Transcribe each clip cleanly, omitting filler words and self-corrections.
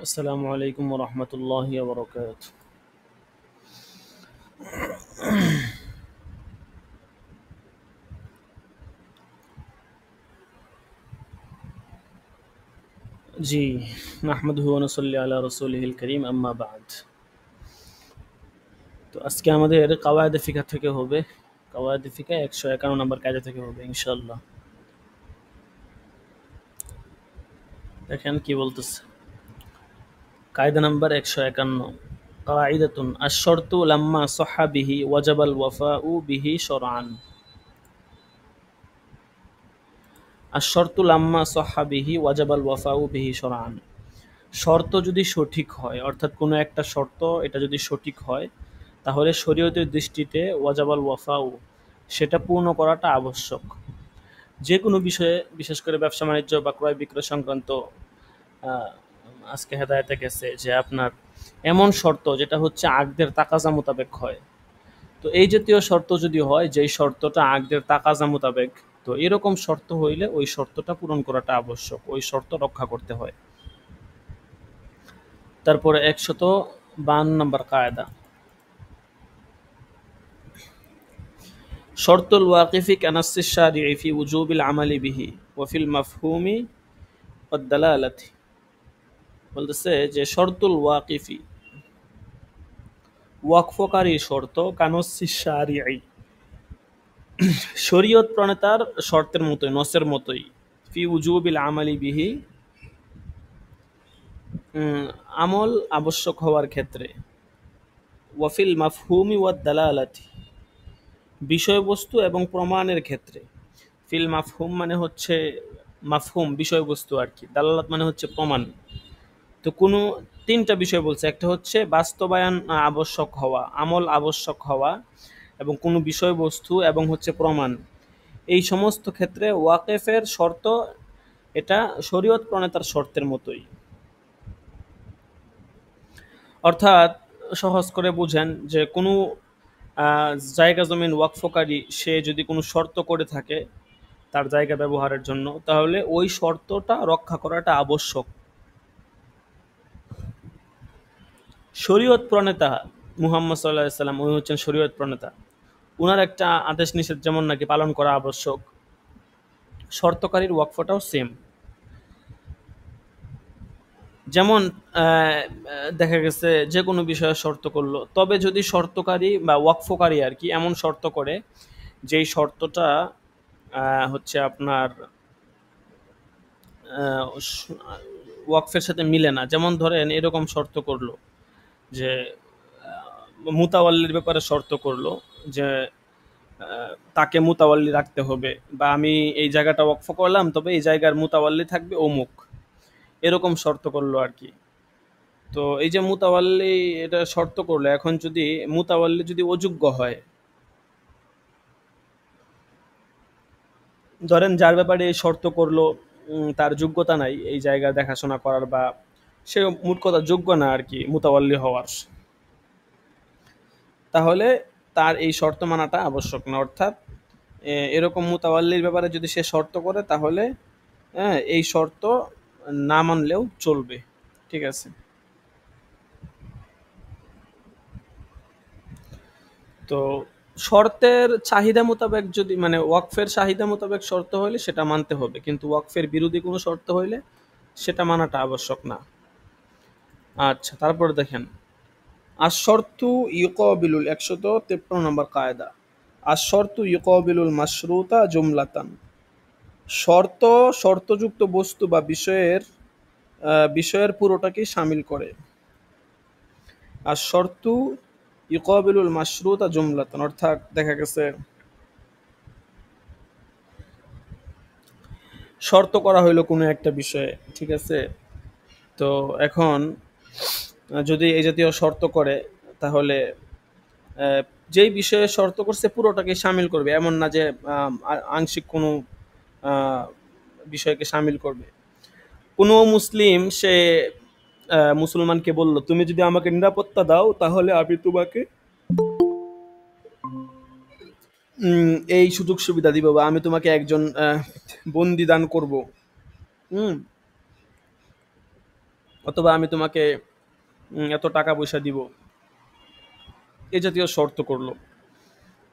আসসালামু আলাইকুম ওয়া রাহমাতুল্লাহি ওয়া বারাকাতুহু। জি, নাহমাদুহু ওয়া নুসাল্লি আলা রাসূলিহিল কারীম, আম্মা বা'দ। তো আজকে আমাদের কাওয়ায়েদে ফিকহ থেকে হবে। কাওয়ায়েদে ফিকহ ১৫১ নম্বর কায়দা থেকে হবে ইনশাআল্লাহ। দেখেন কি বলতেছে। কায়দা নাম্বার ১৫১। কায়দাতুন আশ-শারতু লাম্মা সাহহা বিহি ওয়াজাবাল ওয়াফাউ বিহি শারআন। আশ-শারতু লাম্মা সাহহা বিহি ওয়াজাবাল ওয়াফাউ বিহি শারআন। শর্ত যদি সঠিক হয়, অর্থাৎ কোনো একটা শর্ত এটা যদি সঠিক হয়, তাহলে শরীয়তের দৃষ্টিতে ওয়াজাবাল ওয়াফাউ, সেটা পূর্ণ করাটা আবশ্যক। যে কোনো বিষয়ে, বিশেষ করে ব্যবসা বাণিজ্য বা ক্রয় বিক্রয় সংক্রান্ত আহ, আজকে হেদায়েতে গেছে যে আপনার এমন শর্ত যেটা হচ্ছে আকদের তাকাজা মোতাবেক হয়। তো এই জাতীয় শর্ত যদি হয় যেই শর্তটা আকদের তাকাজা মোতাবেক, তো এরকম শর্ত হইলে ওই শর্তটা পূরণ করাটা আবশ্যক, ওই শর্ত রক্ষা করতে হয়। তারপরে ১৫২ নম্বর কায়দা, শর্তুল ওয়াকিফি কানাসিস শারিঈ ফি উজুবিল আমালি বিহি ওয়া ফিল মাফহুমি ওয়াদ দালালাতি। বলতেছে যে শর্তুল ওয়াকিফি, ওয়াকফকারী শর্ত, কানাসিস শারিঈ, শরীয়ত প্রণেতার শর্তের মতোই, নসের মতোই, ফি উজুবিল আমালি বিহি, আমল আবশ্যক হওয়ার ক্ষেত্রে, ওয়াফিল মাফহুমি ওয়াদ দালালাতি, বিষয়বস্তু এবং প্রমাণের ক্ষেত্রে। ফিল মাফহুম মানে হচ্ছে মাফহুম বিষয়বস্তু আর কি, দালালাত মানে হচ্ছে প্রমাণ। তো কোনো তিনটা বিষয় বলছে, একটা হচ্ছে বাস্তবায়ন আবশ্যক হওয়া, আমল আবশ্যক হওয়া, এবং কোনো বিষয়বস্তু, এবং হচ্ছে প্রমাণ। এই সমস্ত ক্ষেত্রে ওয়াকেফের শর্ত এটা শরীয়ত প্রণেতার শর্তের মতোই। অর্থাৎ সহজ করে বুঝেন যে কোনো জায়গা জমিন ওয়াকফকারী সে যদি কোনো শর্ত করে থাকে তার জায়গা ব্যবহারের জন্য, তাহলে ওই শর্তটা রক্ষা করাটা আবশ্যক। শরীয়ত প্রণেতা মুহাম্মদ সাল্লাল্লাহু আলাইহি সাল্লাম, উনি হচ্ছেন শরীয়ত প্রণেতা। উনার একটা আদেশ নিষেধ যেমন নাকি পালন করা আবশ্যক, শর্তকারীর ওয়াকফটাও সেম। যেমন দেখা গেছে যে কোনো বিষয়ে শর্ত করলো, তবে যদি শর্তকারী বা ওয়াকফকারী আর কি এমন শর্ত করে যেই শর্তটা হচ্ছে আপনার ওয়াকফের সাথে মিলে না, যেমন ধরেন এরকম শর্ত করলো যে মুতাওয়াল্লির ব্যাপারে শর্ত করলো যে তাকে মুতাওয়াল্লি রাখতে হবে, বা আমি এই জায়গাটা ওয়াকফ করলাম তবে এই জায়গার মুতাওয়াল্লি থাকবে অমুক, এরকম শর্ত করলো আর কি। তো এই যে মুতাওয়াল্লি এটা শর্ত করলো, এখন যদি মুতাওয়াল্লি যদি অযোগ্য হয়, ধরেন যার ব্যাপারে এই শর্ত করলো তার যোগ্যতা নাই এই জায়গা দেখাশোনা করার, বা সে মোট কথা যোগ্য না আর কি মুতাওয়াল্লি হওয়ার, তাহলে তার এই শর্ত মানাটা আবশ্যক না। অর্থাৎ এরকম মুতাওয়াল্লির ব্যাপারে যদি সে শর্ত করে, তাহলে হ্যাঁ এই শর্ত না মানলেও চলবে। ঠিক আছে। তো শর্তের চাহিদা মোতাবেক যদি, মানে ওয়াকফের চাহিদা মোতাবেক শর্ত হইলে সেটা মানতে হবে, কিন্তু ওয়াকফের বিরোধী কোনো শর্ত হইলে সেটা মানাটা আবশ্যক না। আচ্ছা, তারপরে দেখেন আশ-শর্তু ইউকাবিলুল ১৫৩ নম্বর কায়দা, আশ-শর্তু ইউকাবিলুল মাশরুতা জুমলাতান। শর্ত শর্তযুক্ত বস্তু বা বিষয়ের পুরোটাকেই শামিল করে। আশ-শর্তু ইউকাবিলুল মাশরুতা জুমলাতান, অর্থাৎ দেখা গেছে শর্ত করা হইলো কোনো একটা বিষয়ে, ঠিক আছে। তো এখন যদি এই জাতীয় শর্ত করে, তাহলে আহ, যেই বিষয়ে শর্ত করছে পুরোটাকে শামিল করবে, এমন না যে আংশিক কোনো আহ, বিষয়কে শামিল করবে। কোনো মুসলিম সে মুসলমানকে বলল, তুমি যদি আমাকে নিরাপত্তা দাও তাহলে আমি তোমাকে এই সুযোগ সুবিধা দিব, বা আমি তোমাকে একজন বন্দি দান করব। হুম অথবা আমি তোমাকে এত টাকা পয়সা দিব, এই জাতীয় শর্ত করলো।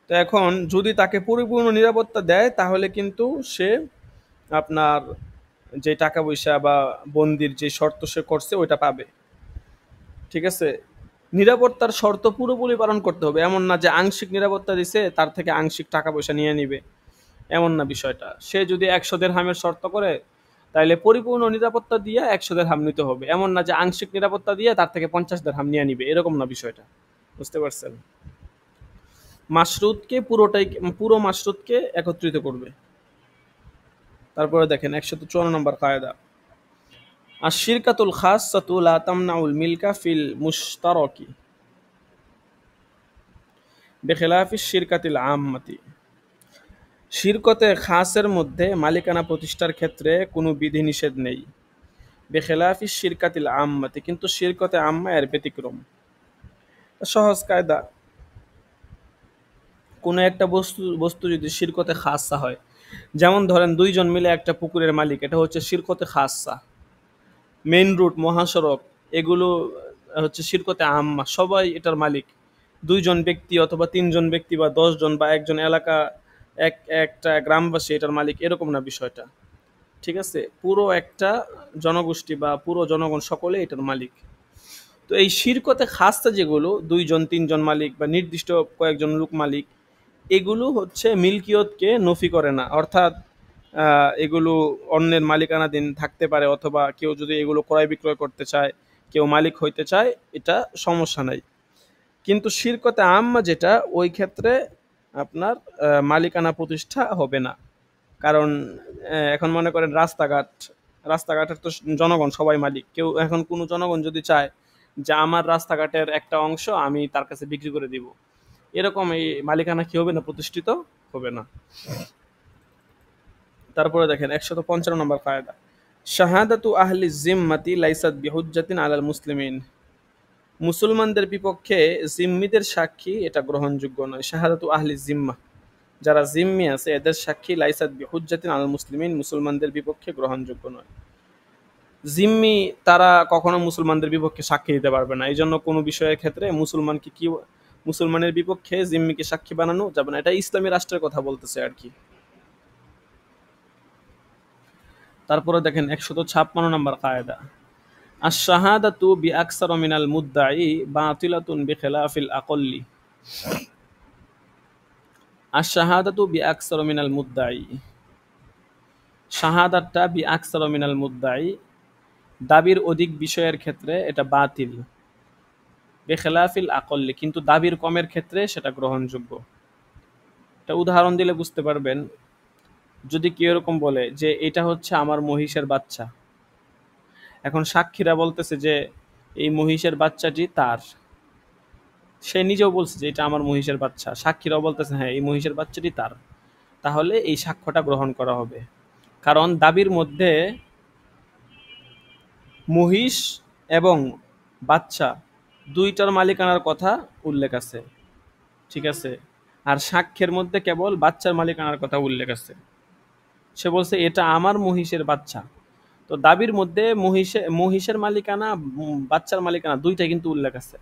তো এখন যদি তাকে পরিপূর্ণ নিরাপত্তা দেয় তাহলে কিন্তু সে আপনার যে টাকা পয়সা বা বন্দির যে শর্ত সে করছে ওইটা পাবে। ঠিক আছে, নিরাপত্তার শর্ত পুরোপুরি পালন করতে হবে, এমন না যে আংশিক নিরাপত্তা দিছে তার থেকে আংশিক টাকা পয়সা নিয়ে নিবে, এমন না বিষয়টা। সে যদি 100 দিরহামের শর্ত করে তাহলে পরিপূর্ণ নিরাপত্তা দিয়ে 100 দিরহাম নিতে হবে, এমন না যে আংশিক নিরাপত্তা দিয়ে তার থেকে 50 দিরহাম নিয়ে নিবে, এরকম না বিষয়টা। বুঝতে পারছেন? মাশরুতকে পুরোটাই, পুরো মাশরুতকে একত্রিত করবে। তারপরে দেখেন 154 নম্বর কায়দা, আর শিরকাতুল খাসসাতু লা তামনাউল মিলকা ফিল মুশতারাকি বিখিলাফিশ শিরকাতিল আম্মাতি। শিরকতে খাসের মধ্যে মালিকানা প্রতিষ্ঠার ক্ষেত্রে কোনো বিধিনিষেধ নেই। বেখেলাফি শিরকাতিল আম্মাতি, কিন্তু শিরকতে আম্মা এর ব্যতিক্রম। সহজ কায়দা, কোনো একটা বস্তু বস্তু যদি শিরকতে খাসা হয়, যেমন ধরেন দুইজন মিলে একটা পুকুরের মালিক, এটা হচ্ছে শিরকতে খাসা। মেইন রুট, মহাসড়ক, এগুলো হচ্ছে শিরকতে আম্মা, সবাই এটার মালিক। দুইজন ব্যক্তি অথবা তিনজন ব্যক্তি বা 10 জন বা একজন এলাকা, একটা গ্রামবাসী এটার মালিক, এরকম না বিষয়টা। ঠিক আছে, পুরো একটা জনগোষ্ঠী বা পুরো জনগণ সকলে এটার মালিক। তো এই শিরকতে খাস্তা যেগুলো 2 জন 3 জন মালিক বা নির্দিষ্ট কয়েকজন লোক মালিক, এগুলো হচ্ছে মিল্কিয়তকে নফি করে না, অর্থাৎ এগুলো অন্যের মালিকানাধীন থাকতে পারে, অথবা কেউ যদি এগুলো ক্রয় বিক্রয় করতে চায়, কেউ মালিক হইতে চায়, এটা সমস্যা নাই। কিন্তু শিরকতে আম্মা যেটা, ওই ক্ষেত্রে আপনার মালিকানা প্রতিষ্ঠা হবে না। কারণ এখন মনে করেন রাস্তাঘাটের তো জনগণ সবাই মালিক। কেউ এখন কোনো জনগণ যদি চায় যে আমার রাস্তাঘাটের একটা অংশ আমি তার কাছে বিক্রি করে দিব, এরকম এই মালিকানা কি হবে না, প্রতিষ্ঠিত হবে না। তারপরে দেখেন 155 নম্বর কায়দা, শাহাদাতু আহলি জিম্মাতি লাইসাত বিহুজ্জাতিন আলাল মুসলিমিন। মুসলমানদের বিপক্ষে জিম্মিদের সাক্ষী এটা গ্রহণযোগ্য নয়। শাহাদাতু আহলি জিম্মা, যারা জিম্মি আছে এদের সাক্ষী লাইসাত বিহুজ্জাতিন আলাল মুসলিমিন, মুসলমানদের বিপক্ষে গ্রহণযোগ্য নয়। জিম্মি তারা কখনো মুসলমানদের বিপক্ষে সাক্ষী দিতে পারবে না, এই জন্য কোনো বিষয়ের ক্ষেত্রে মুসলমানের বিপক্ষে জিম্মিকে সাক্ষী বানানো যাবে না। এটা ইসলামী রাষ্ট্রের কথা বলতেছে আর কি। তারপরে দেখেন 156 নম্বর কায়দা, আশ-শাহাদাতু বিআকসার মিনাল মুদ্দাই বাতিলাতুন বিখিলাফিল আকল্লি। আশ-শাহাদাতু বিআকসার মিনাল মুদ্দাই, শাহাদাতটা বিআকসার মিনাল মুদ্দাই, দাবির অধিক বিষয়ের ক্ষেত্রে এটা বাতিল। বেখেলাফিল আকল্লি, কিন্তু দাবির কমের ক্ষেত্রে সেটা গ্রহণযোগ্য। একটা উদাহরণ দিলে বুঝতে পারবেন। যদি কেউ এরকম বলে যে এটা হচ্ছে আমার মহিষের বাচ্চা, এখন সাক্ষীরা বলতেছে যে এই মহিষের বাচ্চাটি তার, সে নিজেও বলছে যে এটা আমার মহিষের বাচ্চা, সাক্ষীরাও বলতেছে হ্যাঁ এই মহিষের বাচ্চাটি তার, তাহলে এই সাক্ষ্যটা গ্রহণ করা হবে। কারণ দাবির মধ্যে মহিষ এবং বাচ্চা দুইটার মালিকানার কথা উল্লেখ আছে। ঠিক আছে, আর সাক্ষ্যের মধ্যে কেবল বাচ্চার মালিকানার কথা উল্লেখ আছে। সে বলছে এটা আমার মহিষের বাচ্চা, তো দাবির মধ্যে মহিষের মালিকানা, বাচ্চার মালিকানা দুইটা কিন্তু উল্লেখ আছে।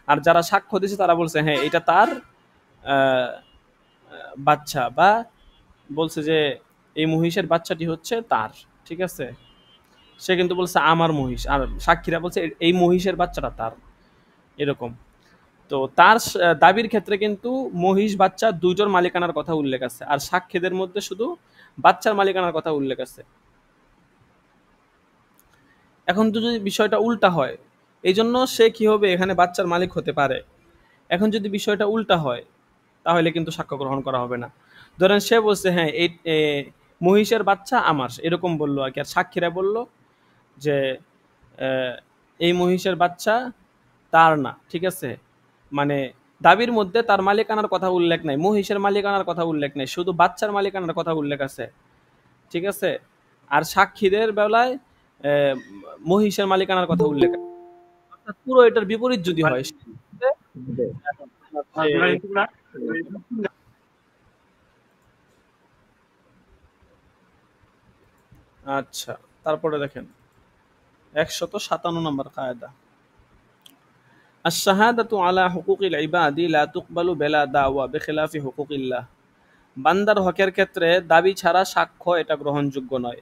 আর যারা সাক্ষ্য দিয়েছে তারা বলছে হ্যাঁ এটা তার আহ, বাচ্চা, বা বলছে যে এই মহিষের বাচ্চাটি হচ্ছে তার। ঠিক আছে, সে কিন্তু বলছে আমার মহিষ, আর সাক্ষীরা বলছে এই মহিষের বাচ্চাটা তার, এরকম। তো তার দাবির ক্ষেত্রে কিন্তু মহিষ বাচ্চা দুইটোর মালিকানার কথা উল্লেখ আছে, আর সাক্ষীদের মধ্যে শুধু বাচ্চার মালিকানার কথা উল্লেখ আছে। এখন তো যদি বিষয়টা উল্টা হয়, এই জন্য সে কি হবে, এখানে বাচ্চার মালিক হতে পারে। এখন যদি বিষয়টা উল্টা হয় তাহলে কিন্তু সাক্ষ্য গ্রহণ করা হবে না। ধরেন সে বলছে হ্যাঁ এই মহিষের বাচ্চা আমার, এরকম বললো আর কি, আর সাক্ষীরা বলল যে আহ, এই মহিষের বাচ্চা তার না। ঠিক আছে, মানে দাবির মধ্যে তার মালিকানার কথা উল্লেখ নাই, মহিষের মালিকানার কথা উল্লেখ নাই, শুধু বাচ্চার মালিকানার কথা উল্লেখ আছে। ঠিক আছে, আর সাক্ষীদের বেলায় আহ, মহিষের মালিকানার কথা উল্লেখ আছে। অর্থাৎ পুরো এটার বিপরীত যদি হয় যে আচ্ছা, তারপরে দেখেন 157 নম্বর কায়দা। আশ-শাহাদাতু আলা হুকুকিল ইবাদি লা তুকবালু বিলা দাওয়া বিখিলাফি হুকুকিল্লাহ। বান্দার হকের ক্ষেত্রে দাবি ছাড়া সাক্ষ্য এটা গ্রহণযোগ্য নয়।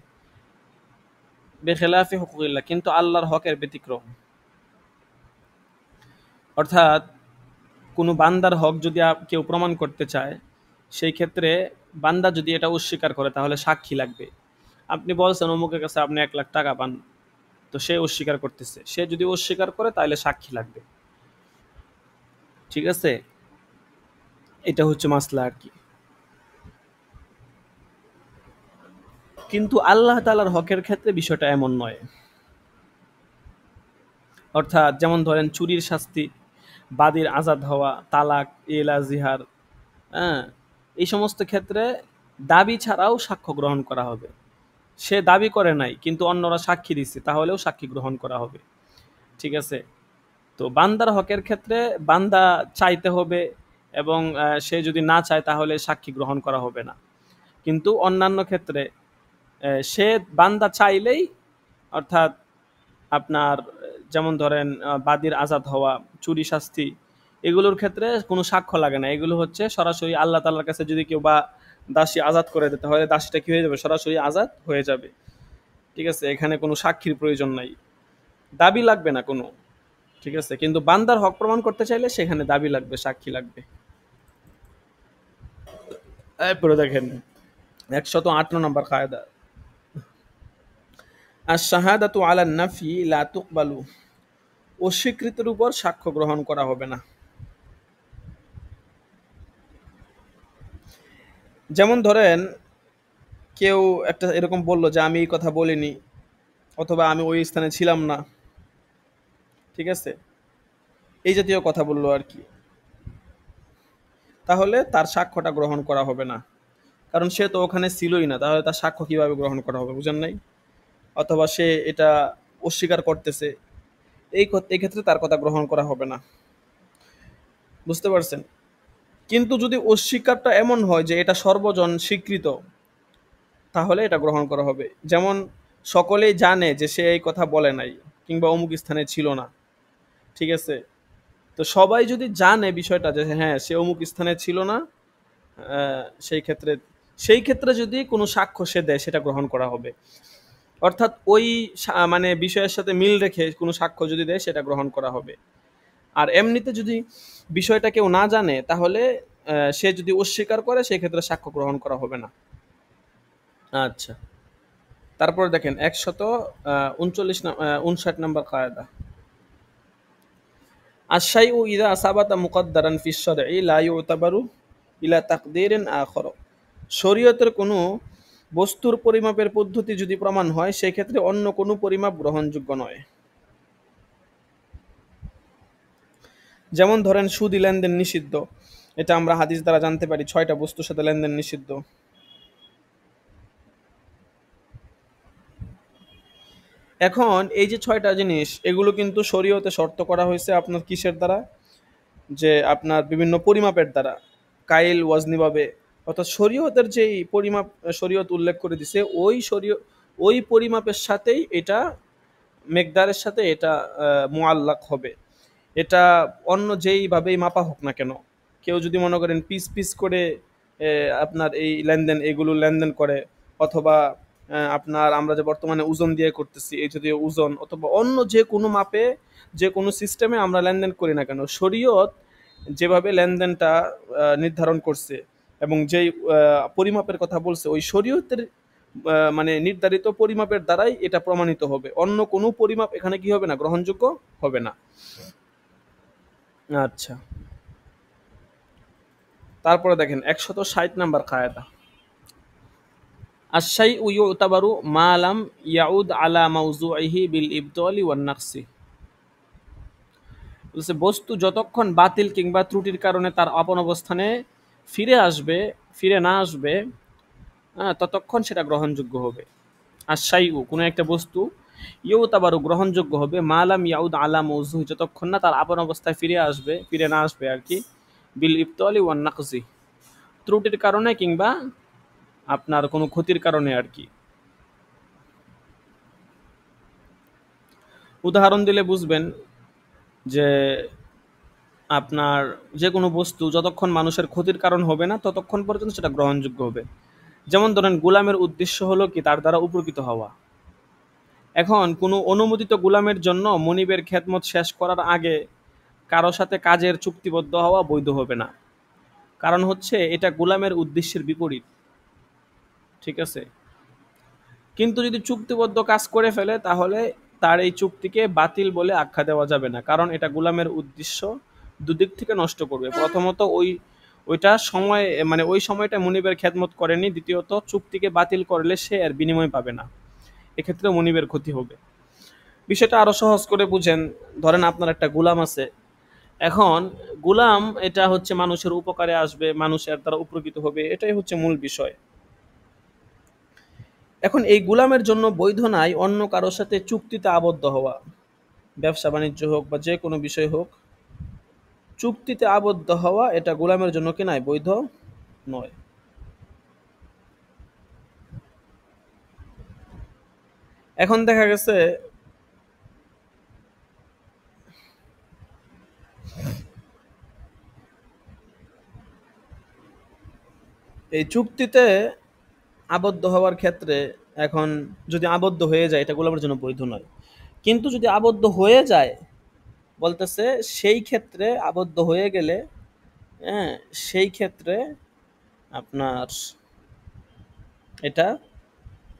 বিখিলাফি হুকুকিল্লাহ, কিন্তু আল্লাহর হকের ব্যতিক্রম। অর্থাৎ কোনো বান্দার হক যদি কেউ প্রমাণ করতে চায়, সেই ক্ষেত্রে বান্দা যদি এটা অস্বীকার করে তাহলে সাক্ষী লাগবে। আপনি বলছেন অমুকের কাছে আপনি 1 লাখ টাকা পান, তো সে অস্বীকার করতেছে, সে যদি অস্বীকার করে তাহলে সাক্ষী লাগবে। ঠিক আছে, এটা হচ্ছে মাসলা আর কি। কিন্তু আল্লাহ তাআলার হকের ক্ষেত্রে বিষয়টা এমন নয়। অর্থাৎ যেমন ধরেন চুরির শাস্তি, বাদীর আজাদ হওয়া, তালাক, এলা জিহার, হ্যাঁ, এই সমস্ত ক্ষেত্রে দাবি ছাড়াও সাক্ষ্য গ্রহণ করা হবে। সে দাবি করে নাই কিন্তু অন্যরা সাক্ষী দিচ্ছে, তাহলেও সাক্ষী গ্রহণ করা হবে। ঠিক আছে, তো বান্দার হকের ক্ষেত্রে বান্দা চাইতে হবে, এবং সে যদি না চায় তাহলে সাক্ষী গ্রহণ করা হবে না। কিন্তু অন্যান্য ক্ষেত্রে সে বান্দা চাইলেই, অর্থাৎ আপনার যেমন ধরেন বাদীর আজাদ হওয়া, চুরি শাস্তি, এগুলোর ক্ষেত্রে কোনো সাক্ষ্য লাগে না। এগুলো হচ্ছে সরাসরি আল্লাহ তাআলার কাছে যদি কেউ বা দাসী আজাদ করে দিতে হয়, দাসীটা কি হয়ে যাবে, সরাসরি আজাদ হয়ে যাবে। ঠিক আছে, এখানে কোনো সাক্ষীর প্রয়োজন নাই, দাবি লাগবে না কোনো। ঠিক আছে, কিন্তু বান্দার হক প্রমাণ করতে চাইলে সেখানে দাবি লাগবে, সাক্ষী লাগবে। এরপরে দেখেন 108 নম্বর কায়দা। আশ-শাহাদাতু আলা নাফি লা তুকবালু। অস্বীকৃতির উপর সাক্ষ্য গ্রহণ করা হবে না। যেমন ধরেন কেউ একটা এরকম বলল যে আমি এই কথা বলিনি, অথবা আমি ওই স্থানে ছিলাম না। ঠিক আছে, এই জাতীয় কথা বললো আর কি, তাহলে তার সাক্ষ্যটা গ্রহণ করা হবে না, কারণ সে তো ওখানে ছিলই না, তাহলে তার সাক্ষ্য কিভাবে গ্রহণ করা হবে, বুঝেন নাই? অথবা সে এটা অস্বীকার করতেছে, এই ক্ষেত্রে তার কথা গ্রহণ করা হবে না। বুঝতে পারছেন? কিন্তু যদি অস্বীকারটা এমন হয় যে এটা সর্বজন স্বীকৃত, তাহলে এটা গ্রহণ করা হবে। যেমন সকলেই জানে যে সে এই কথা বলে নাই, কিংবা অমুক স্থানে ছিল না। ঠিক আছে, তো সবাই যদি জানে বিষয়টা যে হ্যাঁ সে অমুক স্থানে ছিল না, সেই ক্ষেত্রে যদি কোনো সাক্ষ্য সে দেয় সেটা গ্রহণ করা হবে। অর্থাৎ ওই মানে বিষয়ের সাথে মিল রেখে কোনো সাক্ষ্য যদি দেয় সেটা গ্রহণ করা হবে। আর এমনিতে যদি বিষয়টা কেউ না জানে, তাহলে সে যদি অস্বীকার করে সেক্ষেত্রে সাক্ষ্য গ্রহণ করা হবে না। আচ্ছা, তারপরে দেখেন 159 নম্বর কায়দা। আশ-শাইউ ইযা সাবাতা মুকদ্দারান ফিশ শারঈ লা ইউতাবারু ইলা তাকদীরিন আখর। শরীয়তের কোনো বস্তুর পরিমাপের পদ্ধতি যদি প্রমাণ হয়, সেই ক্ষেত্রে অন্য কোনো পরিমাপ গ্রহণযোগ্য নয়। যেমন ধরেন সুদি লেনদেন নিষিদ্ধ, এটা আমরা হাদিস দ্বারা জানতে পারি, 6টা বস্তুর সাথে লেনদেন নিষিদ্ধ। এখন এই যে 6টা জিনিস, এগুলো কিন্তু শরীয়তে শর্ত করা হয়েছে আপনার কিসের দ্বারা, যে আপনার বিভিন্ন পরিমাপের দ্বারা, কাইল ওয়াজনি ভাবে। অর্থাৎ শরীয়তের যেই পরিমাপ শরীয়ত উল্লেখ করে দিছে, ওই পরিমাপের সাথেই এটা, মেকদারের সাথে এটা মুআল্লাক হবে। এটা অন্য যেইভাবেই মাপা হোক না কেন, কেউ যদি মনে করেন পিস পিস করে আপনার এই লেনদেন, এগুলো লেনদেন করে, অথবা আপনার আমরা যে বর্তমানে ওজন দিয়ে করতেছি এই যদি ওজন, অথবা অন্য যে কোনো মাপে, যে কোনো সিস্টেমে আমরা লেনদেন করি না কেন, শরীয়ত যেভাবে লেনদেনটা নির্ধারণ করছে এবং যেই পরিমাপের কথা বলছে, ওই শরীয়তের মানে নির্ধারিত পরিমাপের দ্বারাই এটা প্রমাণিত হবে। অন্য কোনো পরিমাপ এখানে কি হবে না, গ্রহণযোগ্য হবে না। আচ্ছা, তারপরে দেখেন 160 নাম্বার কায়দা। আশ-শাইউ ইউতাবারু মা লাম ইয়াউদ আলা মাওযুইহি বিল ইবতালি ওয়ান নাকসি। বলছে বস্তু যতক্ষণ বাতিল কিংবা ত্রুটির কারণে তার আপন অবস্থানে ফিরে না আসবে, ততক্ষণ সেটা গ্রহণযোগ্য হবে। আশ-শাইউ কোনো একটা বস্তু, ইউতাবারু গ্রহণযোগ্য হবে, মা লাম ইয়াউদ আলা মাওযুহি যতক্ষণ না তার আপন অবস্থায় ফিরে না আসবে আর কি, বিল ইবতালি ওয়ান নাকসি ত্রুটির কারণে কিংবা আপনার কোনো ক্ষতির কারণে আর কি। উদাহরণ দিলে বুঝবেন যে আপনার যে কোনো বস্তু যতক্ষণ মানুষের ক্ষতির কারণ হবে না ততক্ষণ পর্যন্ত সেটা গ্রহণযোগ্য হবে। যেমন ধরেন গোলামের উদ্দেশ্য হলো কি তার দ্বারা উপকৃত হওয়া। এখন কোনো অনুমোদিত গোলামের জন্য মনিবের খেদমত শেষ করার আগে কারো সাথে কাজের চুক্তিবদ্ধ হওয়া বৈধ হবে না। কারণ হচ্ছে এটা গোলামের উদ্দেশ্যের বিপরীত। ঠিক আছে? কিন্তু যদি চুক্তিবদ্ধ কাজ করে ফেলে তাহলে তার এই চুক্তিকে বাতিল বলে আখ্যা দেওয়া যাবে না, কারণ এটা গোলামের উদ্দেশ্য দুদিক থেকে নষ্ট করবে। প্রথমত ওইটা সময়, মানে ওই সময়টা মনিবের খেদমত করেনি, দ্বিতীয়ত চুক্তিকে বাতিল করলে সে এর বিনিময় পাবে না, এক্ষেত্রে মনিবের ক্ষতি হবে। বিষয়টা আরো সহজ করে বুঝেন। ধরেন আপনার একটা গোলাম আছে। এখন গোলাম এটা হচ্ছে মানুষের উপকারে আসবে, মানুষ এর দ্বারা উপকৃত হবে, এটাই হচ্ছে মূল বিষয়। এখন এই গোলামের জন্য বৈধ নাই অন্য কারোর সাথে চুক্তিতে আবদ্ধ হওয়া, ব্যবসা বাণিজ্য হোক বা যে কোনো বিষয় হোক, চুক্তিতে আবদ্ধ হওয়া এটা গোলামের জন্য কি নাই, বৈধ নয়। এখন দেখা গেছে এই চুক্তিতে আবদ্ধ হওয়ার ক্ষেত্রে, এখন যদি আবদ্ধ হয়ে যায় এটা গোলামের জন্য বৈধ নয়। কিন্তু যদি আবদ্ধ হয়ে যায়, বলতেছে সেই ক্ষেত্রে আবদ্ধ হয়ে গেলে, হ্যাঁ, সেই ক্ষেত্রে আপনার এটা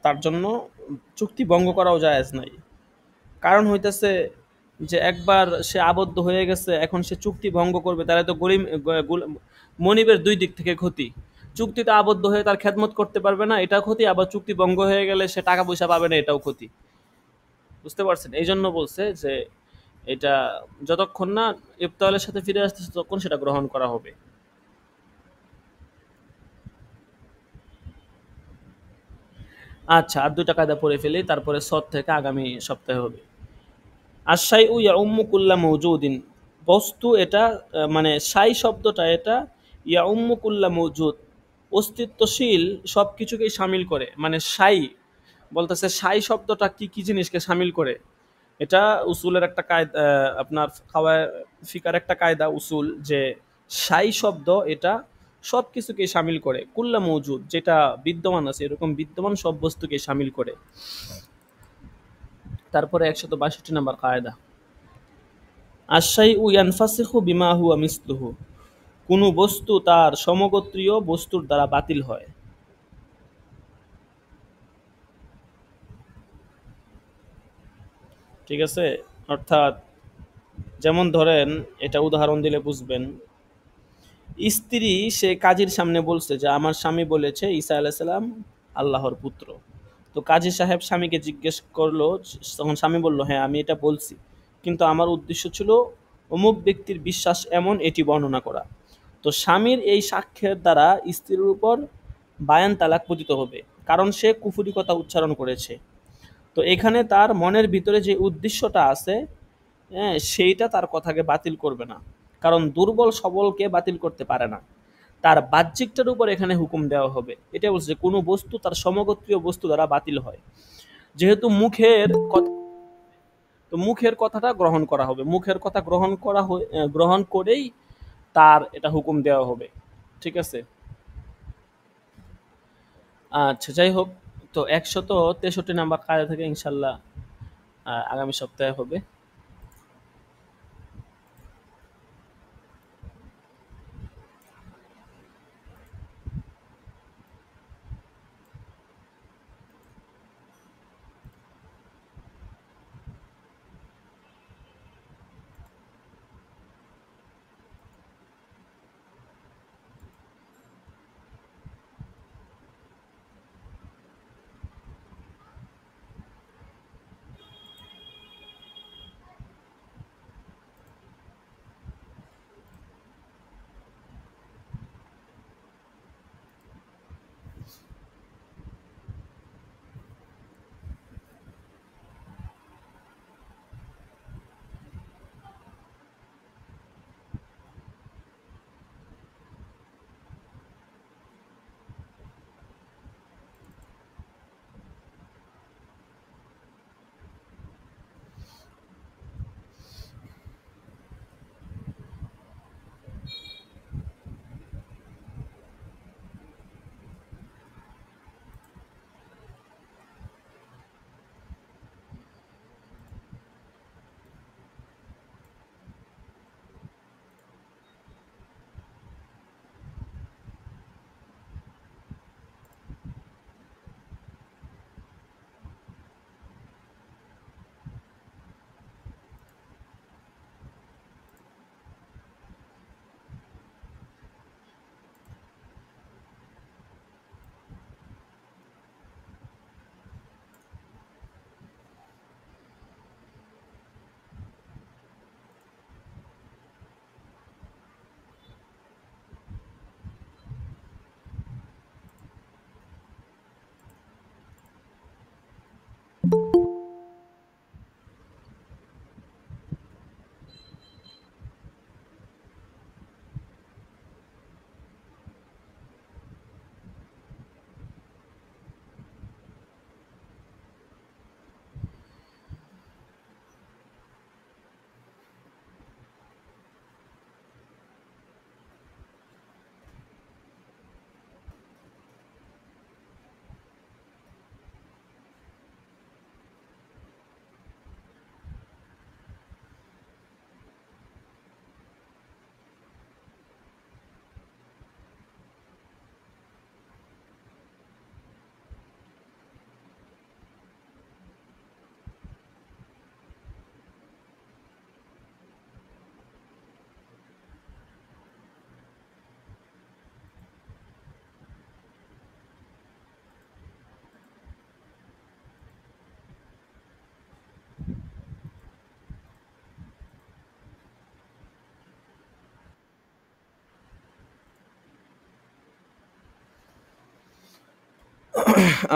তার জন্য চুক্তি ভঙ্গ করাও জায়েজ নাই। কারণ হইতেছে যে একবার সে আবদ্ধ হয়ে গেছে, এখন সে চুক্তি ভঙ্গ করবে, তাহলে তো মনিবের দুই দিক থেকে ক্ষতি। চুক্তিতে আবদ্ধ হয়ে তার খেদমত করতে পারবে না, এটা ক্ষতি, আবার চুক্তি ভঙ্গ হয়ে গেলে সে টাকা পয়সা পাবে না, এটাও ক্ষতি। বুঝতে পারছেন? এই জন্য বলছে যে এটা যতক্ষণ না ইফতালের সাথে ফিরে আসতেছে ততক্ষণ সেটা গ্রহণ করা হবে। আচ্ছা, আর দুইটা কায়দা পড়ে ফেলি, তারপরে সৎ থেকে আগামী সপ্তাহে হবে। আশাইউ ইয়াউম্মু কুল্লা মওজুদিন, বস্তু এটা মানে শাই শব্দটা এটা ইয়াউম্মু কুল্লা মওজুদ, অস্তিত্বশীল সবকিছুকেই শামিল করে। মানে শাই বলতেছে শাই শব্দটা কি কি জিনিসকে শামিল করে। এটা উসুলের একটা কায়দা, আপনার ফিকার একটা কায়দা উসুল, যে শাই শব্দ এটা সব কিছুকে শামিল করে, কুল্লা মওজুদ যেটা বিদ্যমান আছে এরকম বিদ্যমান সব বস্তুকে শামিল করে। তারপরে 162 নম্বর কায়দা, আশাইউ ইয়ানফাসিখু বিমা হুয়া মিসলুহু, কোনো বস্তু তার সমগোত্রীয় বস্তুর দ্বারা বাতিল হয়। ঠিক আছে? অর্থাৎ যেমন ধরেন, এটা উদাহরণ দিলে বুঝবেন। স্ত্রী সে কাজীর সামনে বলছে যে আমার স্বামী বলেছে ঈসা আলাইহিস সালাম আল্লাহর পুত্র। তো কাজী সাহেব স্বামীকে জিজ্ঞেস করলো, তখন স্বামী বলল হ্যাঁ আমি এটা বলছি, কিন্তু আমার উদ্দেশ্য ছিল অমুক ব্যক্তির বিশ্বাস এমন এটি বর্ণনা করা। তো স্বামীর এই সাক্ষ্যের দ্বারা স্ত্রীর উপর বায়ান তালাক পতিত হবে, কারণ সে কুফরি কথা উচ্চারণ করেছে। তো এখানে তার মনের ভিতরে যে উদ্দেশ্যটা আছে, হ্যাঁ, সেইটা তার কথাকে বাতিল করবে না, কারণ দুর্বল সবলকে বাতিল করতে পারে না। তার বাহ্যিকটার উপর এখানে হুকুম দেওয়া হবে। এটা বলছে যে কোনো বস্তু তার সমগোত্রীয় বস্তু দ্বারা বাতিল হয়। যেহেতু তো মুখের কথাটা গ্রহণ করা হবে, মুখের কথা গ্রহণ করেই তার এটা হুকুম দেওয়া হবে। ঠিক আছে? আচ্ছা, যাই হোক। তো 163 নম্বর কায়দা থেকে ইনশাল্লাহ আগামী সপ্তাহে হবে।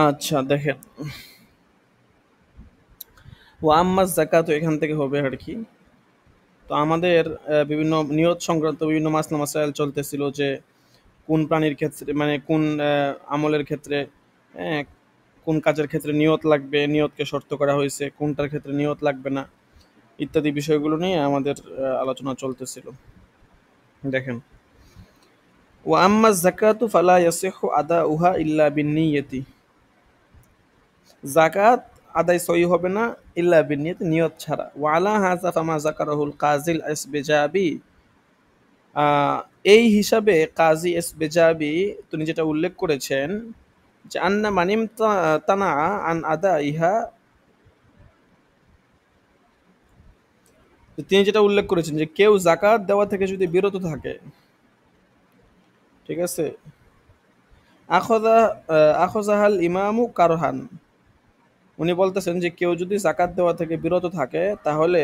আচ্ছা দেখেন, ও আম্মা জাকাত এখান থেকে হবে আর কি। তো আমাদের বিভিন্ন নিয়ত সংক্রান্ত বিভিন্ন মাসলা মাসাইল চলতেছিল যে কোন প্রাণীর ক্ষেত্রে মানে কোন আমলের ক্ষেত্রে, হ্যাঁ, কোন কাজের ক্ষেত্রে নিয়ত লাগবে, নিয়তকে শর্ত করা হয়েছে, কোনটার ক্ষেত্রে নিয়ত লাগবে না, ইত্যাদি বিষয়গুলো নিয়ে আমাদের আলোচনা চলতেছিল। দেখেন, ওয়া আম্মা যাকাতু ফালা ইয়াসিহু আদাউহা ইল্লা বিন্নিয়্যাতি। যাকাত আদায় সহি হবে না ইল্লা বিন্নিয়্যাতি, নিয়ত ছাড়া। ওয়া আলা হাযা ফামা যাকারাহুল কাযিল ইসবিজাবি, আহ, এই হিসাবে কাজী ইসবিজাবি তিনি যেটা উল্লেখ করেছেন যে আন্না মানিম তানা আন আদা ইহা, তিনি যেটা উল্লেখ করেছেন যে কেউ যাকাত দেওয়া থেকে যদি বিরত থাকে, ঠিক আছে, আখদা আখজাহাল ইমামু কারহান, উনি বলতেছেন যে কেউ যদি যাকাত দেওয়া থেকে বিরত থাকে তাহলে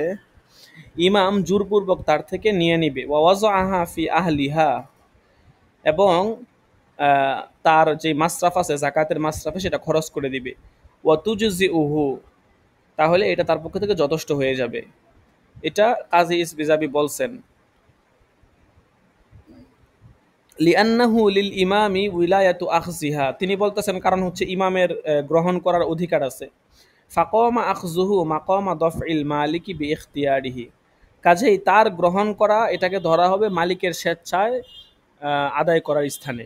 ইমাম জোরপূর্বক তার থেকে নিয়ে নিবে, ওয়াযাআহা ফি আহলিহা, এবং তার যে মাসরাফ আছে যাকাতের মাসরাফে সেটা খরচ করে দিবে, ওয়া তুজজিউহু, তাহলে এটা তার পক্ষ থেকে যথেষ্ট হয়ে যাবে। এটা কাজী ইসবিজাবি বলছেন। লিআন্নাহু লিল ইমামি উইলায়াতু আখযিহা, তিনি বলতেছেন কারণ হচ্ছে ইমামের গ্রহণ করার অধিকার আছে। ফাকামা আখযুহু মাকামা দফইল মালিকি বিইখতিয়ারিহি, কাজেই তার গ্রহণ করা এটাকে ধরা হবে মালিকের স্বেচ্ছায় আদায় করার স্থানে।